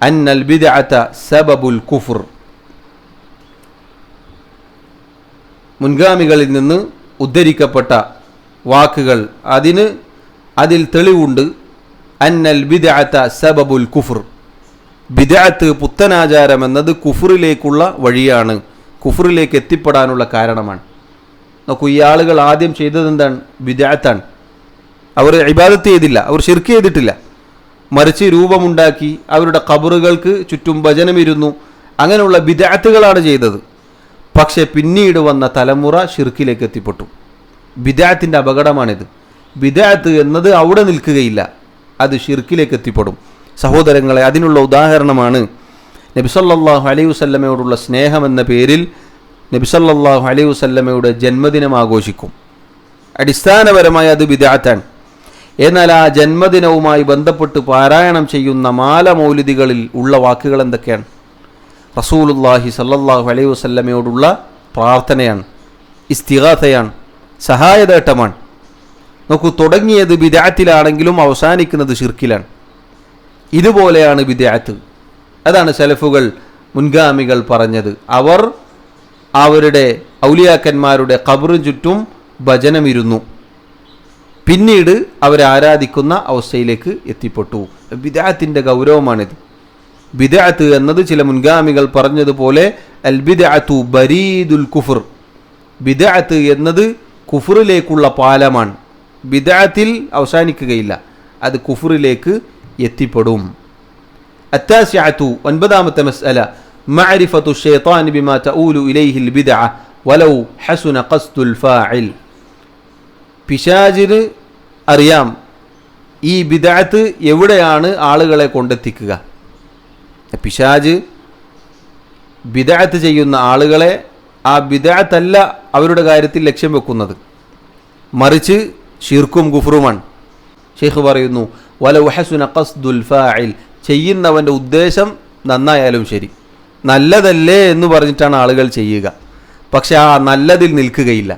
അന്നൽ ബിദ്അത സബബുൽ കുഫ്ർ, മുൻഗാമികളിൽ നിന്ന് ഉദ്ധരിക്കപ്പെട്ട വാക്കുകൾ, അതിൽ തെളിവുണ്ട്. അന്നൽ ബിദ്അത സബബുൽ കുഫ്ർ, ബിദ്അത്ത് പുത്തനാചാരം എന്നത് കുഫറിലേക്കുള്ള വഴിയാണ്, കുഫറിലേക്ക് എത്തിപ്പെടാനുള്ള കാരണമാണ്. നോക്കൂ, ഈ ആളുകൾ ആദ്യം ചെയ്തത് എന്താണ്? ബിദ്അത്താണ്. അവർ ഇബാദത്ത് ചെയ്തില്ല, അവർ ശിർക്ക് ചെയ്തിട്ടില്ല, മറിച്ച് രൂപമുണ്ടാക്കി അവരുടെ ഖബറുകൾക്ക് ചുറ്റും ഭജനമിരുന്നു, അങ്ങനെയുള്ള ബിദ്അത്തുകളാണ് ചെയ്തത്. പക്ഷെ പിന്നീട് വന്ന തലമുറ ശിർക്കിലേക്ക് എത്തിപ്പെട്ടു. ബിദ്അത്തിൻ്റെ അപകടമാണിത്. ബിദ്അത്ത് എന്നത് അവിടെ നിൽക്കുകയില്ല, അത് ശിർക്കിലേക്ക് എത്തിപ്പെടും. സഹോദരങ്ങളെ, അതിനുള്ള ഉദാഹരണമാണ് നബി സല്ലല്ലാഹു അലൈഹി വസല്ലമയോടുള്ള സ്നേഹം എന്ന പേരിൽ നബി സല്ലല്ലാഹു അലൈഹി വസല്ലമയുടെ ജന്മദിനം ആഘോഷിക്കും. അടിസ്ഥാനപരമായി അത് ബിദ്അത്താണ്. എന്നാൽ ആ ജന്മദിനവുമായി ബന്ധപ്പെട്ട് പാരായണം ചെയ്യുന്ന മാല മൗലിദികളിൽ ഉള്ള വാക്കുകൾ എന്തൊക്കെയാണ്? റസൂലുള്ളാഹി സല്ലല്ലാഹു അലൈഹി വസല്ലമയോടുള്ള പ്രാർത്ഥനയാണ്, ഇസ്തിഗാഥയാണ്, സഹായതേട്ടമാണ്. നോക്കൂ, തുടങ്ങിയത് ബിദ്അത്തിലാണെങ്കിലും അവസാനിക്കുന്നത് ശിർക്കിലാണ്. ഇതുപോലെയാണ് ബിദ്അത്ത്. അതാണ് സലഫുകൾ, മുൻഗാമികൾ പറഞ്ഞത്. അവർ അവരുടെ ഔലിയാക്കന്മാരുടെ ഖബറിന് ചുറ്റും ഭജനമിരുന്നു, പിന്നീട് അവരെ ആരാധിക്കുന്ന അവസ്ഥയിലേക്ക് എത്തിപ്പെട്ടു. ബിദ്അത്തിൻ്റെ ഗൗരവമാണിത്. ബിദ്അത്ത് എന്നത് ചില മുൻഗാമികൾ പറഞ്ഞതുപോലെ അൽ ബിദ്അത്തു ബരീദുൽ കുഫർ, ബിദ്അത്ത് എന്നത് കുഫറിലേക്കുള്ള പാലമാണ്. ബിദ്അത്തിൽ അവസാനിക്കുകയില്ല, അത് കുഫറിലേക്ക് എത്തിപ്പെടും. അത്താസിഅതു, ഒൻപതാമത്തെ മസ്അല, മഅരിഫത്തു ശൈത്താൻ ബിമാ തഊലു ഇലൈഹിൽ ബിദ്അ വലൗ ഹസുന ഖസ്ദുൽ ഫാഇൽ, പിശാചിന് അറിയാം ഈ ബിദ്അത്ത് എവിടെയാണ് ആളുകളെ കൊണ്ടെത്തിക്കുക. പിശാച് ബിദ്അത്ത് ചെയ്യുന്ന ആളുകളെ ആ ബിദ്അത്തല്ല അവരുടെ കാര്യത്തിൽ ലക്ഷ്യം വെക്കുന്നത്, മറിച്ച് ശിർക്കും കുഫ്റുമാണ്. ഷെയ്ഖ് പറയുന്നു, വലൗ ഹസുന ഖസ്ദുൽ ഫാഇൽ, ചെയ്യുന്നവൻ്റെ ഉദ്ദേശം നന്നായാലും ശരി, നല്ലതല്ലേ എന്ന് പറഞ്ഞിട്ടാണ് ആളുകൾ ചെയ്യുക, പക്ഷെ ആ നല്ലതിൽ നിൽക്കുകയില്ല.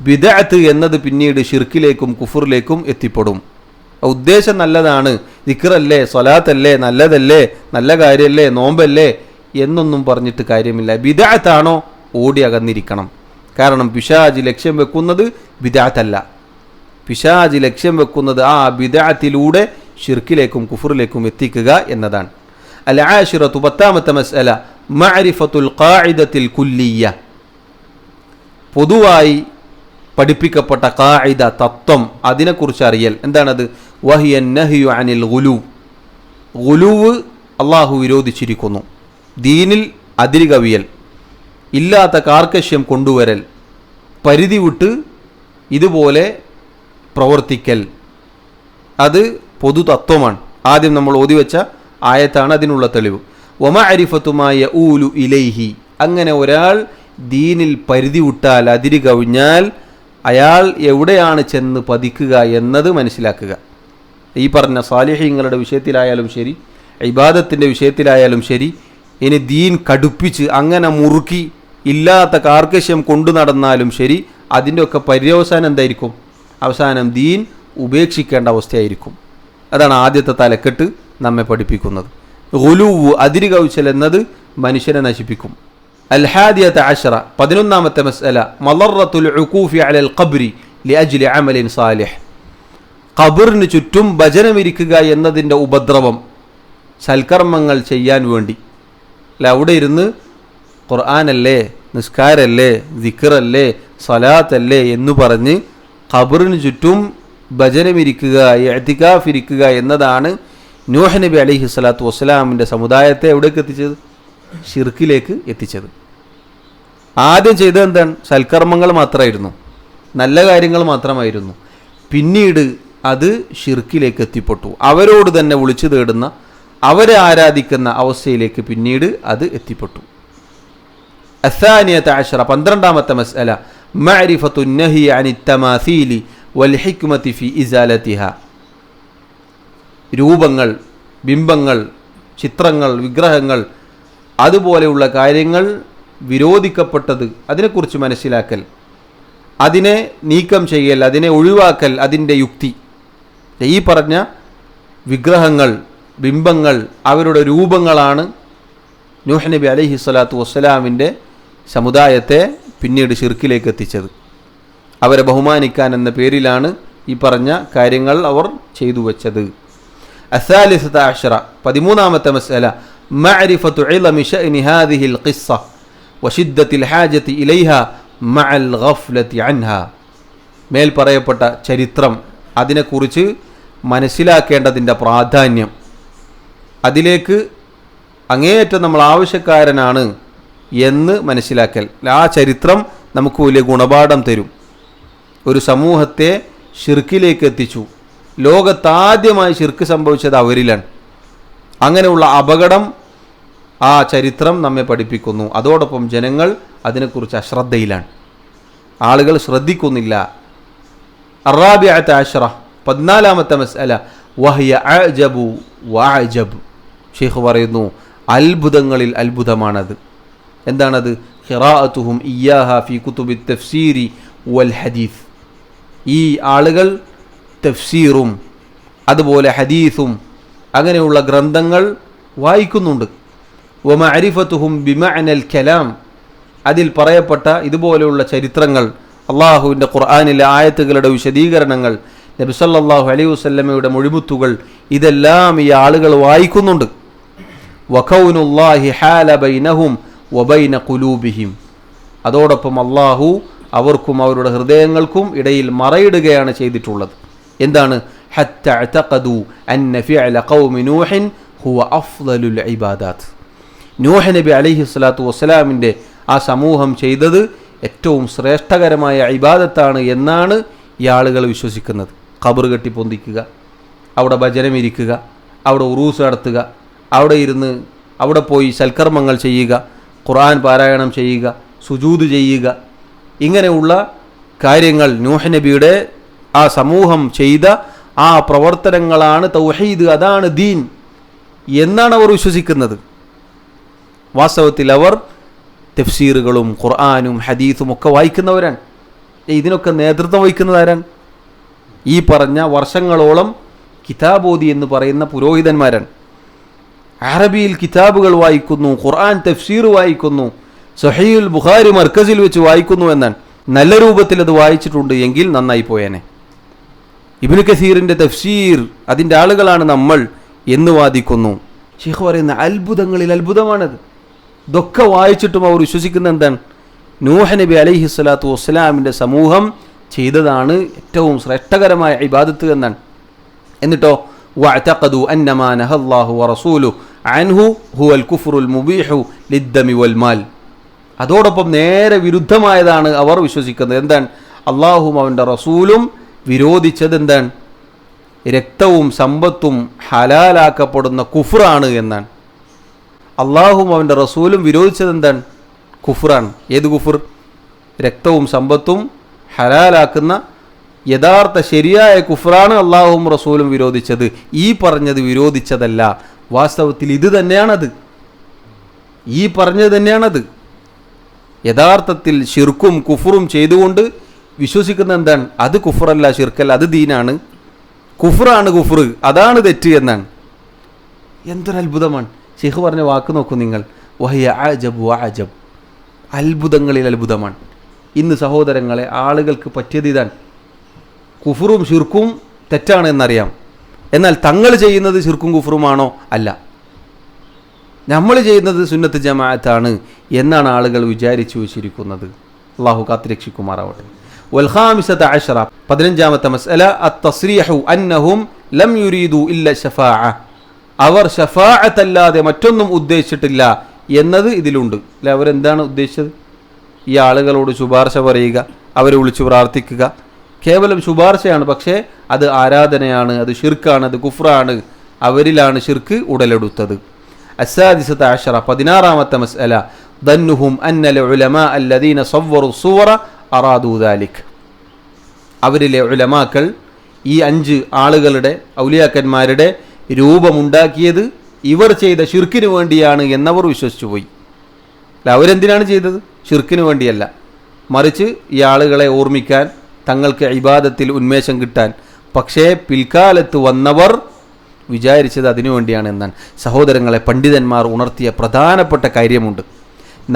ബിദ്അത്ത് എന്നത് പിന്നീട് ശിർക്കിലേക്കും കുഫറിലേക്കും എത്തിപ്പെടും. ഉദ്ദേശം നല്ലതാണ്, ദിക്റല്ലേ, സ്വലാത്തല്ലേ, നല്ലതല്ലേ, നല്ല കാര്യമല്ലേ, നോമ്പല്ലേ എന്നൊന്നും പറഞ്ഞിട്ട് കാര്യമില്ല. ബിദ്അത്താണോ ഓടി അകന്നിരിക്കണം. കാരണം പിശാച് ലക്ഷ്യം വെക്കുന്നത് ബിദ്അത്തല്ല. പിശാച് ലക്ഷ്യം വെക്കുന്നത് ആ ബിദ്അത്തിലൂടെ ഷിർക്കിലേക്കും കുഫറിലേക്കും എത്തിക്കുക എന്നതാണ്. അൽ ആശിറത്തു 10ാമത്തെ മസ്അല മഅരിഫത്തുൽ ഖാഇദത്തിൽ കുല്ലിയ്യ. പൊതുവായി പഠിപ്പിക്കപ്പെട്ട ഖാഇദ, തത്വം, അതിനെക്കുറിച്ച് അറിയൽ. എന്താണത്? വഹിയ നഹ്യു അനിൽ ഗുലൂവ്. ഗുലൂവ് അള്ളാഹു വിരോധിച്ചിരിക്കുന്നു. ദീനിൽ അതിരുകവിയൽ, ഇല്ലാത്ത കാർക്കശ്യം കൊണ്ടുവരൽ, പരിധി വിട്ട് ഇതുപോലെ പ്രവർത്തിക്കൽ, അത് പൊതു തത്വമാണ്. ആദ്യം നമ്മൾ ഓതിവെച്ച ആയത്താണ് അതിനുള്ള തെളിവ്. വമഅരിഫത്തു മാ യഊലു ഇലൈഹി. അങ്ങനെ ഒരാൾ ദീനിൽ പരിധി വിട്ടാൽ, അതിര് കവിഞ്ഞാൽ അയാൾ എവിടെയാണ് ചെന്ന് പതിക്കുക എന്നത് മനസ്സിലാക്കുക. ഈ പറഞ്ഞ സാലിഹീങ്ങളുടെ വിഷയത്തിലായാലും ശരി, ഇബാദത്തിൻ്റെ വിഷയത്തിലായാലും ശരി, ഇനി ദീൻ കടുപ്പിച്ച് അങ്ങനെ മുറുക്കി ഇല്ലാത്ത കാർക്കശ്യം കൊണ്ടു നടന്നാലും ശരി, അതിൻ്റെ ഒക്കെ പര്യവസാനം എന്തായിരിക്കും? അവസാനം ദീൻ ഉപേക്ഷിക്കേണ്ട അവസ്ഥയായിരിക്കും. അതാണ് ആദ്യത്തെ തലക്കെട്ട് നമ്മെ പഠിപ്പിക്കുന്നത്. ഗുലൂവ്, അതിര് കവിച്ചൽ എന്നത് മനുഷ്യനെ നശിപ്പിക്കും. അൽ-ഹാദിയത അശറ 11ാമത്തെ മസ്അല മളറത്തുൽ ഉഖൂഫി അലൽ ഖബ്രി ലിഅജ്ലി അമലിൻ സാലിഹ്. ഖബറിന് ചുറ്റും ഭജനമിരിക്കുക എന്നതിൻ്റെ ഉപദ്രവം, സൽക്കർമ്മങ്ങൾ ചെയ്യാൻ വേണ്ടി. അല്ല, അവിടെ ഇരുന്ന് ഖുർആനല്ലേ, നിസ്കാരല്ലേ, ദിക്റല്ലേ, സ്വലാത്തല്ലേ എന്ന് പറഞ്ഞ് ഖബറിന് ചുറ്റും ഭജനമിരിക്കുക, ഇഅ്തികാഫ് ഇരിക്കുക എന്നതാണ് നൂഹ് നബി അലൈഹി സ്വലാത്തു വസ്സലാമിൻ്റെ സമുദായത്തെ എവിടേക്ക് എത്തിച്ചത്? ഷിർക്കിലേക്ക് എത്തിച്ചത്. ആദ്യം ചെയ്തത് എന്താണ്? സൽക്കർമ്മങ്ങൾ മാത്രമായിരുന്നു, നല്ല കാര്യങ്ങൾ മാത്രമായിരുന്നു. പിന്നീട് അത് ഷിർക്കിലേക്ക് എത്തിപ്പെട്ടു. അവരോട് തന്നെ വിളിച്ചു തേടുന്ന, അവരെ ആരാധിക്കുന്ന അവസ്ഥയിലേക്ക് പിന്നീട് അത് എത്തിപ്പെട്ടു. അസ്സാനിയത അശറ 12ാമത്തെ മസ്അല മഅരിഫത്തു നഹി അനി തമാസീലി വൽ ഹിക്മതി ഫി ഇസാലതിഹ. രൂപങ്ങൾ, ബിംബങ്ങൾ, ചിത്രങ്ങൾ, വിഗ്രഹങ്ങൾ, അതുപോലെയുള്ള കാര്യങ്ങൾ വിരോധിക്കപ്പെട്ടത്, അതിനെക്കുറിച്ച് മനസ്സിലാക്കൽ, അതിനെ നീക്കം ചെയ്യൽ, അതിനെ ഒഴിവാക്കൽ, അതിൻ്റെ യുക്തി. ഈ പറഞ്ഞ വിഗ്രഹങ്ങൾ, ബിംബങ്ങൾ, അവരുടെ രൂപങ്ങളാണ് നൂഹ് നബി അലൈഹി സ്വലാത്തു വസ്സലാമിൻ്റെ സമുദായത്തെ പിന്നീട് ഷിർക്കിലേക്ക് എത്തിച്ചത്. അവരെ ബഹുമാനിക്കാൻ എന്ന പേരിലാണ് ഈ പറഞ്ഞ കാര്യങ്ങൾ അവർ ചെയ്തു വച്ചത്. അസ്സാലിസത അശറ 13ാമത്തെ മസ്അല മഅരിഫത്തു ഇളമി ശഅനി ഹാദിഹിൽ ഖിസ്സ വശിദ്ദത്തിൽ ഹാജത്തി ഇലൈഹ മഅൽ ഗഫ്ലതി അൻഹാ. മേൽ പറയപ്പെട്ട ചരിത്രം, അതിനെക്കുറിച്ച് മനസ്സിലാക്കേണ്ടതിൻ്റെ പ്രാധാന്യം, അതിലേക്ക് അങ്ങേയറ്റം നമ്മൾ ആവശ്യക്കാരനാണ് എന്ന് മനസ്സിലാക്കൽ. ആ ചരിത്രം നമുക്ക് വലിയ ഗുണപാഠം തരും. ഒരു സമൂഹത്തെ ഷിർക്കിലേക്ക് എത്തിച്ചു. ലോകത്താദ്യമായി ഷിർക്ക് സംഭവിച്ചത് അവരിലാണ്. അങ്ങനെയുള്ള അപകടം ആ ചരിത്രം നമ്മെ പഠിപ്പിക്കുന്നു. അതോടൊപ്പം ജനങ്ങൾ അതിനെക്കുറിച്ച് അശ്രദ്ധയിലാണ്, ആളുകൾ ശ്രദ്ധിക്കുന്നില്ല. അറാബിഅത അശറ 14ാമത്തെ മസ്അല വഹിയ അഅജബു വഅജബ്. ഷെയ്ഖ് പറയുന്നു, അത്ഭുതങ്ങളിൽ അത്ഭുതമാണത്. എന്താണത്? ഖിറാഅത്തുഹും ഇയ്യാഹ ഫി കുതുബി തഫ്സീരി വൽ ഹദീസ്. ഈ ആളുകൾ തഫ്സീറും അതുപോലെ ഹദീസും അങ്ങനെയുള്ള ഗ്രന്ഥങ്ങൾ വായിക്കുന്നുണ്ട്. വമഅരിഫത്തുഹും ബിമഅനൽ കലാം. അതിൽ പറയപ്പെട്ട ഇതുപോലെയുള്ള ചരിത്രങ്ങൾ, അള്ളാഹുവിൻ്റെ ഖുർആനിലെ ആയത്തുകളുടെ വിശദീകരണങ്ങൾ, നബി സല്ലല്ലാഹു അലൈഹി വസല്ലമയുടെ മൊഴിമുത്തുകൾ, ഇതെല്ലാം ഈ ആളുകൾ വായിക്കുന്നുണ്ട്. വഖൗനുല്ലാഹി ഹാല ബൈനഹും വബൈന ഖുലൂബിഹിം. അതോടൊപ്പം അള്ളാഹു അവർക്കും അവരുടെ ഹൃദയങ്ങൾക്കും ഇടയിൽ മറയിടുകയാണ് ചെയ്തിട്ടുള്ളത്. എന്താണ്? ഹത്ത അഅതഖദു അന്ന ഫിഅല ഖൗമി നൂഹിൻ ഹുവ അഫ്ളലുൽ ഇബാദാത്ത്. നൂഹ് നബി അലൈഹി സ്വലാത്തു വസ്സലാമിൻ്റെ ആ സമൂഹം ചെയ്തത് ഏറ്റവും ശ്രേഷ്ഠകരമായ ഇബാദത്താണ് എന്നാണ് ഈ ആളുകൾ വിശ്വസിക്കുന്നത്. ഖബർ കെട്ടി പൊന്തിക്കുക, അവിടെ ഭജനമിരിക്കുക, അവിടെ ഉറൂസ് നടത്തുക, അവിടെ ഇരുന്ന് അവിടെ പോയി സൽക്കർമ്മങ്ങൾ ചെയ്യുക, ഖുർആൻ പാരായണം ചെയ്യുക, സുജൂദ് ചെയ്യുക, ഇങ്ങനെയുള്ള കാര്യങ്ങൾ നൂഹ് നബിയുടെ ആ സമൂഹം ചെയ്ത ആ പ്രവർത്തനങ്ങളാണ് തൗഹീദ്, അതാണ് ദീൻ എന്നാണ് അവർ വിശ്വസിക്കുന്നത്. വാസ്തവത്തിൽ അവർ തഫ്സീറുകളും ഖുർആനും ഹദീസും ഒക്കെ വായിക്കുന്നവരാണ്. ഇതിനൊക്കെ നേതൃത്വം വഹിക്കുന്നതാരാണ്? ഈ പറഞ്ഞ വർഷങ്ങളോളം കിതാബോദി എന്ന് പറയുന്ന പുരോഹിതന്മാരാണ്. അറബിയിൽ കിതാബുകൾ വായിക്കുന്നു, ഖുർആൻ തഫ്സീർ വായിക്കുന്നു, സഹീഹുൽ ബുഖാരി മർക്കസിൽ വെച്ച് വായിക്കുന്നു എന്നാണ്. നല്ല രൂപത്തിൽ അത് വായിച്ചിട്ടുണ്ട് എങ്കിൽ നന്നായി പോയേനെ. ഇബ്നു കസീറിൻ്റെ തഫ്സീർ അതിൻ്റെ ആളുകളാണ് നമ്മൾ എന്ന് വാദിക്കുന്നു. ശൈഖ് പറയുന്ന അത്ഭുതങ്ങളിൽ അത്ഭുതമാണത്. ഇതൊക്കെ വായിച്ചിട്ടും അവർ വിശ്വസിക്കുന്ന എന്താണ്? നൂഹ് നബി അലൈഹി സ്വലാത്തു വസ്സലാമിൻ്റെ സമൂഹം ചെയ്തതാണ് ഏറ്റവും ശ്രേഷ്ഠകരമായ ഇബാദത്ത് എന്നാണ്. എന്നിട്ടോ വഅതഖദു അന്നമാ നഹല്ലാഹു വറസൂലു അൻഹു ഹുവൽ കുഫ്റുൽ മുബീഹു ലിദ്ദമി വൽ മാൽ. അതോടൊപ്പം നേരെ വിരുദ്ധമായതാണ് അവർ വിശ്വസിക്കുന്നത്. എന്താണ്? അള്ളാഹും അവൻ്റെ റസൂലും വിരോധിച്ചത് എന്താണ്? രക്തവും സമ്പത്തും ഹലാലാക്കപ്പെടുന്ന കുഫ്റാണ് എന്നാണ്. അള്ളാഹും അവൻ്റെ റസൂലും വിരോധിച്ചത് എന്താണ്? കുഫ്റാണ്. ഏത് കുഫർ? രക്തവും സമ്പത്തും ഹലാലാക്കുന്ന യഥാർത്ഥ ശരിയായ കുഫ്റാണ് അള്ളാഹും റസൂലും വിരോധിച്ചത്. ഈ പറഞ്ഞത് വിരോധിച്ചതല്ല, വാസ്തവത്തിൽ ഇത് തന്നെയാണത്. ഈ പറഞ്ഞത് തന്നെയാണത്. യഥാർത്ഥത്തിൽ ഷിർക്കും കുഫറും ചെയ്തുകൊണ്ട് വിശ്വസിക്കുന്ന എന്താണ്? അത് കുഫറല്ല, ഷിർക്കല്ല, അത് ദീനാണ്. കുഫറാണ് കുഫർ, അതാണ് തെറ്റ് എന്നാണ്. എന്തൊരത്ഭുതമാണ്! ശൈഖ് പറഞ്ഞ വാക്ക് നോക്കൂ നിങ്ങൾ. വഹിയ അജബ് വഅജബ്, അത്ഭുതങ്ങളിൽ അത്ഭുതമാണ്. ഇന്ന് സഹോദരങ്ങളെ, ആളുകൾക്ക് പറ്റിയത് ഇതാണ്. കുഫറും ഷിർക്കും തെറ്റാണ് എന്നറിയാം, എന്നാൽ തങ്ങൾ ചെയ്യുന്നത് ഷിർക്കും കുഫറുമാണോ? അല്ല, നമ്മൾ ചെയ്യുന്നത് സുന്നത്ത് ജമാഅത്താണ് എന്നാണ് ആളുകൾ വിചാരിച്ചു വെച്ചിരിക്കുന്നത്. അള്ളാഹു കാത്തുരക്ഷിക്കുമാറാവട്ടെ. വൽഖാമിസത അശ്റ, 15ാമത്തെ മസ്അല, അത്തസ്രീഹു അന്നഹും ലം യുരീദു ഇല്ല ശഫാഅ, അവർ ശഫാഅത്ത് അല്ലാതെ മറ്റൊന്നും ഉദ്ദേശിച്ചിട്ടില്ല എന്നത് ഇതിലുണ്ട്. അല്ലെ, അവരെന്താണ് ഉദ്ദേശിച്ചത്? ഈ ആളുകളോട് ശുപാർശ പറയുക, അവരെ വിളിച്ചു പ്രാർത്ഥിക്കുക, കേവലം ശുപാർശയാണ്. പക്ഷേ അത് ആരാധനയാണ്, അത് ഷിർക്കാണ്, അത് കുഫ്റാണ്. അവരിലാണ് ഷിർക്ക് ഉടലെടുത്തത്. അസ്സാദിസത അശ്റ, 16ാമത്തെ മസ്അല, ദന്നുഹും അന്നൽ ഉലമാ അല്ലദീന സവ്വറു സുവറ അറാദു ദാലിക്, അവരിലെ ഉലമാക്കൾ ഈ 5 ആളുകളുടെ ഔലിയാക്കന്മാരുടെ രൂപമുണ്ടാക്കിയത് ഇവർ ചെയ്ത ഷിർക്കിന് വേണ്ടിയാണ് എന്നവർ വിശ്വസിച്ചു പോയി. അല്ല, അവരെന്തിനാണ് ചെയ്തത്? ഷിർക്കിന് വേണ്ടിയല്ല, മറിച്ച് ഈ ആളുകളെ ഓർമ്മിക്കാൻ, തങ്ങൾക്ക് ഇബാദത്തിൽ ഉന്മേഷം കിട്ടാൻ. പക്ഷേ പിൽക്കാലത്ത് വന്നവർ വിചാരിച്ചത് അതിനു വേണ്ടിയാണ് എന്നാണ്. സഹോദരങ്ങളെ, പണ്ഡിതന്മാർ ഉണർത്തിയ പ്രധാനപ്പെട്ട കാര്യമുണ്ട്.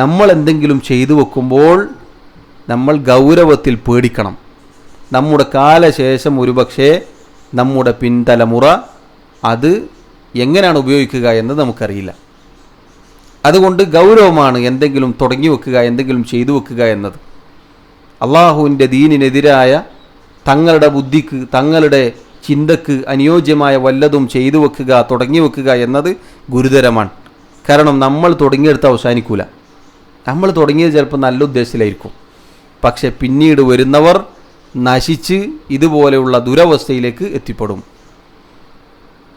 നമ്മൾ എന്തെങ്കിലും ചെയ്തു വെക്കുമ്പോൾ നമ്മൾ ഗൗരവത്തിൽ പേടിക്കണം. നമ്മുടെ കാലശേഷം ഒരുപക്ഷെ നമ്മുടെ പിൻതലമുറ അത് എങ്ങനെയാണ് ഉപയോഗിക്കുക എന്ന് നമുക്കറിയില്ല. അതുകൊണ്ട് ഗൗരവമാണ് എന്തെങ്കിലും തുടങ്ങി വെക്കുക, എന്തെങ്കിലും ചെയ്തു വെക്കുക എന്നത്. അള്ളാഹുവിൻ്റെ ദീനിനെതിരായ, തങ്ങളുടെ ബുദ്ധിക്ക്, തങ്ങളുടെ ചിന്തക്ക് അനുയോജ്യമായ വല്ലതും ചെയ്തു വെക്കുക, തുടങ്ങി വെക്കുക എന്നത് ഗുരുതരമാണ്. കാരണം നമ്മൾ തുടങ്ങിയെടുത്ത് അവസാനിക്കൂല. നമ്മൾ തുടങ്ങിയത് ചിലപ്പോൾ നല്ല ഉദ്ദേശത്തിലായിരിക്കും, പക്ഷെ പിന്നീട് വരുന്നവർ നശിച്ച് ഇതുപോലെയുള്ള ദുരവസ്ഥയിലേക്ക് എത്തിപ്പെടും.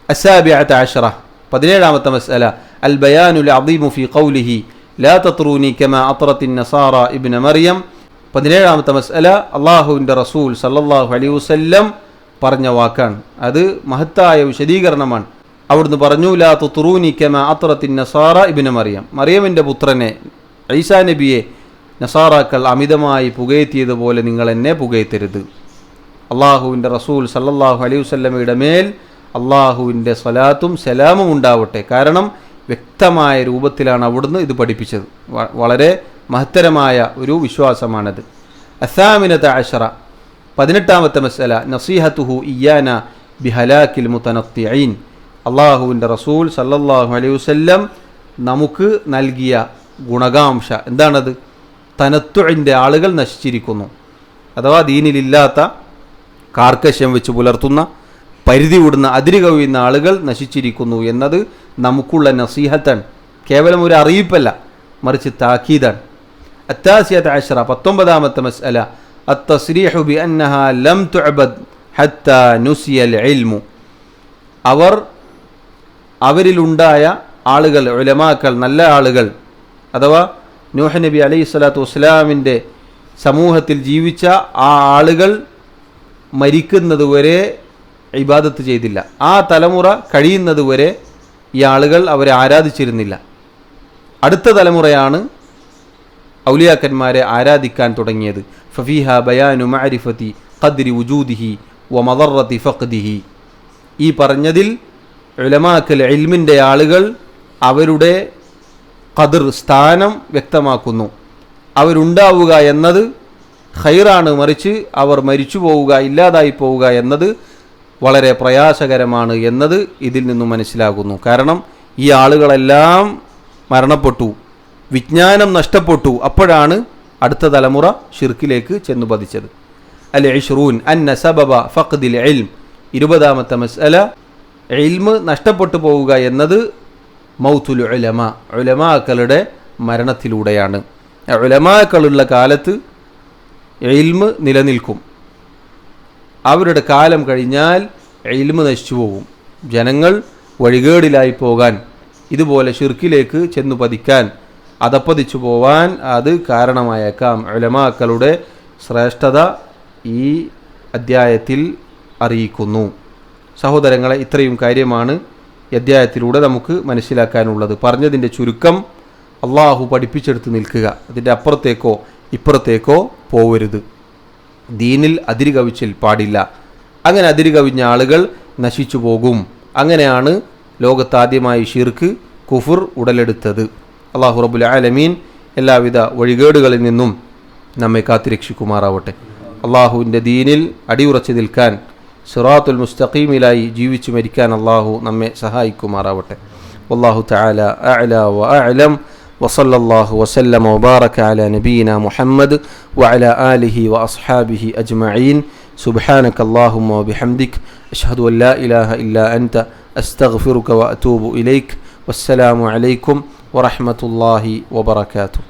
അസ്സാബിഅത അശ്റ, 17ാമത്തെ മസ്അല, അൽ ബയാനുൽ അദീമു ഫീ ഖൗലിഹി ലാ തത്റൂനി കമാ അത്റത്തിൻ നസാറ ഇബ്ന മറിയം. 17ാമത്തെ മസ്അല, അള്ളാഹുവിൻ്റെ റസൂൽ സല്ലല്ലാഹു അലൈഹി വസല്ലം പറഞ്ഞ വാക്കാണ്. അത് മഹത്തായ വിശദീകരണമാണ്. അവിടുന്ന് പറഞ്ഞു, ലാ തത്റൂനി കമാ അത്റത്തിൻ നസാറ ഇബ്ന മറിയം, മറിയമിൻ്റെ പുത്രനെ ഈസാ നബിയെ നസാറാക്കൾ അമിതമായി പുകയത്തിയതുപോലെ നിങ്ങൾ എന്നെ പുകയത്തരുത്. അള്ളാഹുവിൻ്റെ റസൂൽ സല്ലല്ലാഹു അലൈഹി വസല്ലമയുടെ മേൽ അള്ളാഹുവിൻ്റെ സ്വലാത്തും സലാമും ഉണ്ടാവട്ടെ. കാരണം വ്യക്തമായ രൂപത്തിലാണ് അവിടുന്ന് ഇത് പഠിപ്പിച്ചത്. വളരെ മഹത്തരമായ ഒരു വിശ്വാസമാണത്. അസാമിനത അശ്റ, 18ാമത്തെ മസ്അല, നസീഹത്തുഹു ഇയ്യാന ബിഹലാക്കിൽ മുതനത്തിഈൻ, അള്ളാഹുവിൻ്റെ റസൂൽ സല്ലല്ലാഹു അലൈഹി വസല്ലം നമുക്ക് നൽകിയ ഗുണകാംക്ഷ എന്താണത്? തനത്തുഇൻ്റെ ആളുകൾ നശിച്ചിരിക്കുന്നു, അഥവാ ദീനിലില്ലാത്ത, കാർക്കശ്യം വെച്ച് പുലർത്തുന്ന, പരിധി വിടുന്ന, അതിര് കവിയുന്ന ആളുകൾ നശിച്ചിരിക്കുന്നു എന്നത് നമുക്കുള്ള നസീഹത്താണ്. കേവലം ഒരു അറിയിപ്പല്ല, മറിച്ച് താക്കീതാണ്. അത്താസിയത അശ്റ, 19ാമത്തെ മസ്അല, അത്തസ്രീഹു ബിഅന്നഹാ ലം തുഅബദ് ഹത്താ നുസിയൽ ഇൽമു, അവരിലുണ്ടായ ആളുകൾ, ഉലമാക്കൾ, നല്ല ആളുകൾ, അഥവാ നൂഹ് നബി അലൈഹി സ്വലാത്തു വസ്സലാമിൻ്റെ സമൂഹത്തിൽ ജീവിച്ച ആ ആളുകൾ മരിക്കുന്നതുവരെ ഇബാദത്ത് ചെയ്തില്ല. ആ തലമുറ കഴിയുന്നതുവരെ ഈ ആളുകൾ അവരെ ആരാധിച്ചിരുന്നില്ല. അടുത്ത തലമുറയാണ് ഔലിയാക്കന്മാരെ ആരാധിക്കാൻ തുടങ്ങിയത്. ഫഫീഹ ബയാനു മഅരിഫതി ഖദ്രി വുജൂദിഹി വ മദറത്തി ഫഖ്ദിഹി, ഈ പറഞ്ഞതിൽ ഉലമാക്കൽ ഇൽമിൻ്റെ ആളുകൾ അവരുടെ ഖദർ സ്ഥാനം വ്യക്തമാക്കുന്നു. അവരുണ്ടാവുക എന്നത് ഖൈറാണ്, മറിച്ച് അവർ മരിച്ചു പോവുക, ഇല്ലാതായി പോവുക എന്നത് വളരെ പ്രയാസകരമാണ് എന്നത് ഇതിൽ നിന്നും മനസ്സിലാകുന്നു. കാരണം ഈ ആളുകളെല്ലാം മരണപ്പെട്ടു, വിജ്ഞാനം നഷ്ടപ്പെട്ടു. അപ്പോഴാണ് അടുത്ത തലമുറ ഷിർക്കിലേക്ക് ചെന്നു പതിച്ചത്. അൽ ഇശ്റൂൻ അന്ന സബബ ഫഖ്ദിൽ ഇൽം, 20ാമത്തെ മസ്അല, ഇൽമ് നഷ്ടപ്പെട്ടു പോവുക എന്നത് മൗത്തുൽ ഉലമ, ഉലമാക്കളുടെ മരണത്തിലൂടെയാണ്. ഉലമാക്കളുള്ള കാലത്ത് ഇൽമ് നിലനിൽക്കും. അവരുടെ കാലം കഴിഞ്ഞാൽ ഇൽമ് നശിച്ചു പോകും. ജനങ്ങൾ വഴികേടിലായി പോകാൻ, ഇതുപോലെ ഷിർക്കിലേക്ക് ചെന്നു പതിക്കാൻ, അതപ്പതിച്ചു പോവാൻ അത് കാരണമായേക്കാം. ഉലമാക്കളുടെ ശ്രേഷ്ഠത ഈ അദ്ധ്യായത്തിൽ അറിയിക്കുന്നു. സഹോദരങ്ങളെ, ഇത്രയും കാര്യമാണ് ഈ അദ്ധ്യായത്തിലൂടെ നമുക്ക് മനസ്സിലാക്കാനുള്ളത്. പറഞ്ഞതിൻ്റെ ചുരുക്കം, അള്ളാഹു പഠിപ്പിച്ചെടുത്ത് നിൽക്കുക, അതിൻ്റെ അപ്പുറത്തേക്കോ ഇപ്പുറത്തേക്കോ പോവരുത്. ദീനിൽ അതിരുകവിച്ചിൽ പാടില്ല. അങ്ങനെ അതിരുകവിഞ്ഞ ആളുകൾ നശിച്ചു പോകും. അങ്ങനെയാണ് ലോകത്താദ്യമായി ഷിർക്ക്, കുഫർ ഉടലെടുത്തത്. അള്ളാഹു റബ്ബുൽ ആലമീൻ എല്ലാവിധ വഴികേടുകളിൽ നിന്നും നമ്മെ കാത്തുരക്ഷിക്കുമാറാവട്ടെ. അള്ളാഹുവിൻ്റെ ദീനിൽ അടിയുറച്ചു നിൽക്കാൻ, സിറാത്തുൽ മുസ്തഖീമിലായി ജീവിച്ചു മരിക്കാൻ അള്ളാഹു നമ്മെ സഹായിക്കുമാറാവട്ടെ. വല്ലാഹു തആല അഅ്ലാ വ അഅ്ലം. وصلى الله وسلم وبارك على نبينا محمد وعلى آله وأصحابه أجمعين. سبحانك اللهم وبحمدك أشهد أن لا إله إلا أنت أستغفرك وأتوب إليك. والسلام عليكم ورحمة الله وبركاته.